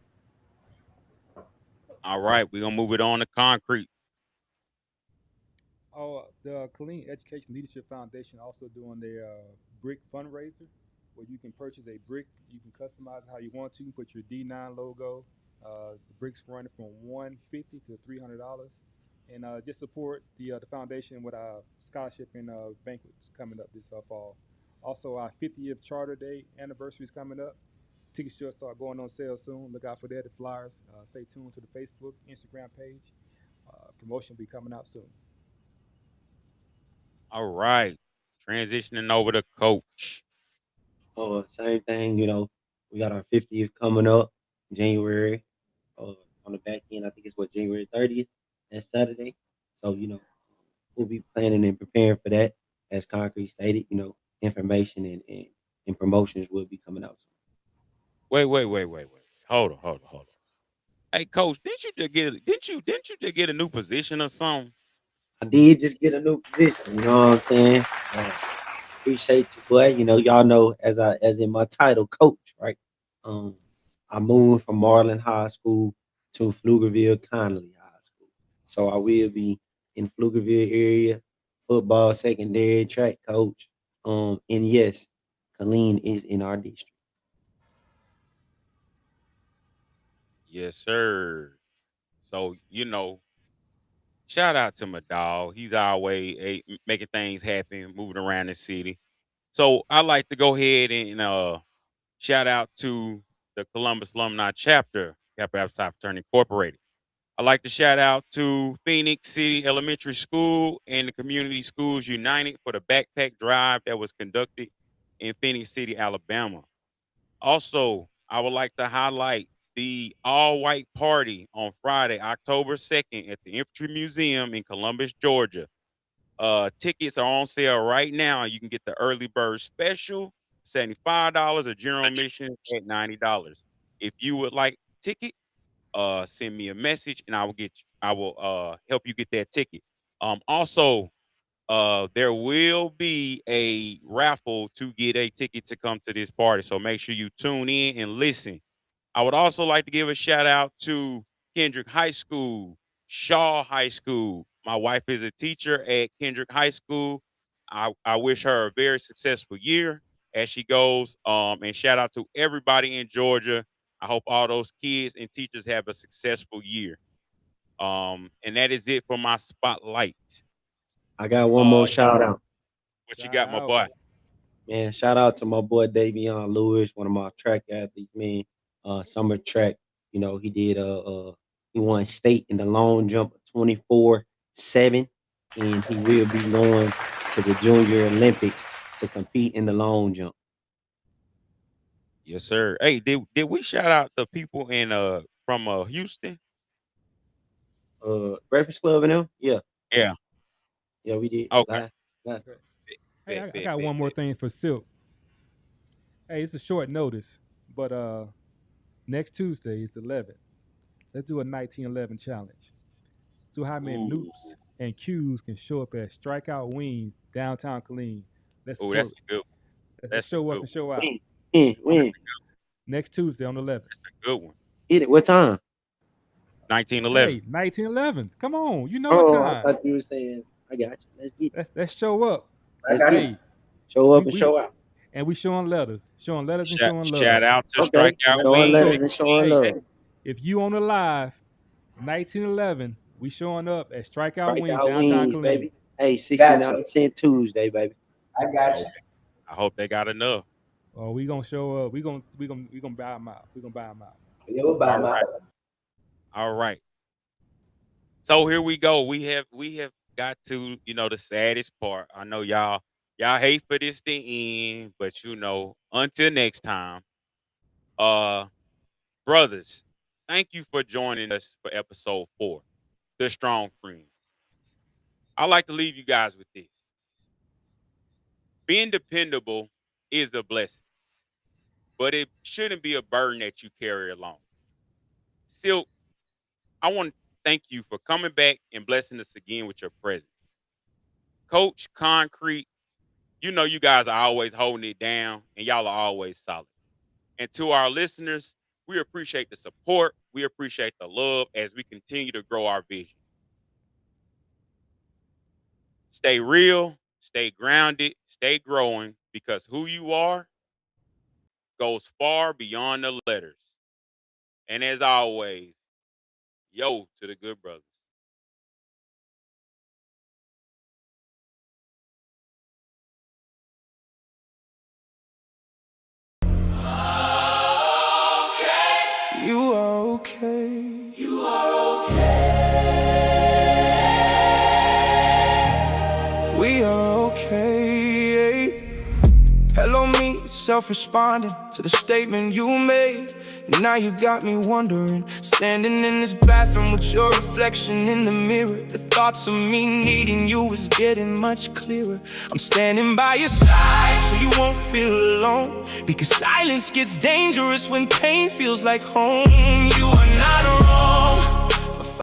All right, we're gonna move it on to concrete. Oh, the Clean Education Leadership Foundation also doing their brick fundraiser, where you can purchase a brick. You can customize it how you want to. Put your D9 logo. The bricks running from $150 to $300, and just support the foundation with our scholarship and banquets coming up this fall. Also, our 50th Charter Day anniversary is coming up. Tickets should start going on sale soon. Look out for that. The flyers. Stay tuned to the Facebook, Instagram page. Promotion will be coming out soon. All right, transitioning over to coach. Same thing, we got our 50th coming up January. On the back end, I think it's what January 30th, that Saturday. So, we'll be planning and preparing for that. As Concrete stated, information and promotions will be coming out soon. Wait. Hold on. Hey, coach, didn't you just get a new position or something? I did just get a new position, you know what I'm saying? Appreciate you, boy. Y'all know as in my title, coach, right? Um, I moved from Marlin High School to Pflugerville Connolly High School. So I will be in Pflugerville area, football, secondary, track coach. And yes, Colleen is in our district. Yes, sir. So shout out to my dog. He's always making things happen, moving around the city. So I like to go ahead and shout out to the Columbus Alumni Chapter, Kappa Alpha Psi Fraternity Incorporated. I like to shout out to Phoenix City Elementary School and the Community Schools United for the backpack drive that was conducted in Phoenix City, Alabama. Also, I would like to highlight the all white party on Friday, October 2nd at the Infantry Museum in Columbus, Georgia. Tickets are on sale right now. You can get the early bird special, $75, or general admission at $90. If you would like a ticket, send me a message and I will help you get that ticket. Also, there will be a raffle to get a ticket to come to this party. So make sure you tune in and listen. I would also like to give a shout out to Kendrick High School, Shaw High School. My wife is a teacher at Kendrick High School. I wish her a very successful year as she goes. And shout out to everybody in Georgia. I hope all those kids and teachers have a successful year. And that is it for my spotlight. I got one more Uh, shout out. what you Shout got, my out. boy? Man, shout out to my boy Davion Lewis, one of my track athletes, man. Summer track, he did he won state in the long jump 24/7, and he will be going to the Junior Olympics to compete in the long jump. Yes, sir. Hey, did we shout out the people in from Houston? Breakfast Club and them, yeah, Yeah. yeah, we did Okay. last Okay. time. Hey, I Bet, got bet, one more bet. thing for Silk. Hey, it's a short notice, but next Tuesday is 11th. Let's do a 1911 challenge. So how many Ooh, noops and Qs can show up at Strikeout Wings downtown Killeen? Let's ooh, work. that's a good one. Let's That's a show up good and one. show out. When Next Tuesday on the 11th. That's a good one. get it? What time? 1911. Hey, 1911. Come on, you know what Oh, I time. thought you were saying. I got you. Let's get it. Let's show up. I Let's got get you. it. Hey, Show up we and we show out. and we showing letters and showing Shout love. out to Okay, Strikeout showing Wings letters So, and and showing hey, Killeen. love. if you on the live, 1911, we showing up at Strikeout Strike Wings out downtown wings, Killeen. baby. Hey, Got 69 you. cent Tuesday, baby. I got you. Okay. I hope they got enough. Oh, we gonna show up. We gonna buy them out. We gonna buy them out. You'll buy All my. right. All right. So here we go. We have got to, the saddest part. I know y'all hate for this to end, but until next time. Uh brothers, thank you for joining us for episode 4, The Strong Friends. I like to leave you guys with this. Being dependable is a blessing, but it shouldn't be a burden that you carry alone. Silk, I want to thank you for coming back and blessing us again with your presence. Coach, Concrete, you know you guys are always holding it down, and y'all are always solid. And to our listeners, we appreciate the support. We appreciate the love as we continue to grow our vision. Stay real, stay grounded, stay growing, because who you are goes far beyond the letters. And as always, yo to the good brothers. You are okay. You are okay. We are okay. Hello, me, self-responding to the statement you made. And now you got me wondering, standing in this bathroom with your reflection in the mirror. The thoughts of me needing you is getting much clearer. I'm standing by your side so you won't feel alone, because silence gets dangerous when pain feels like home.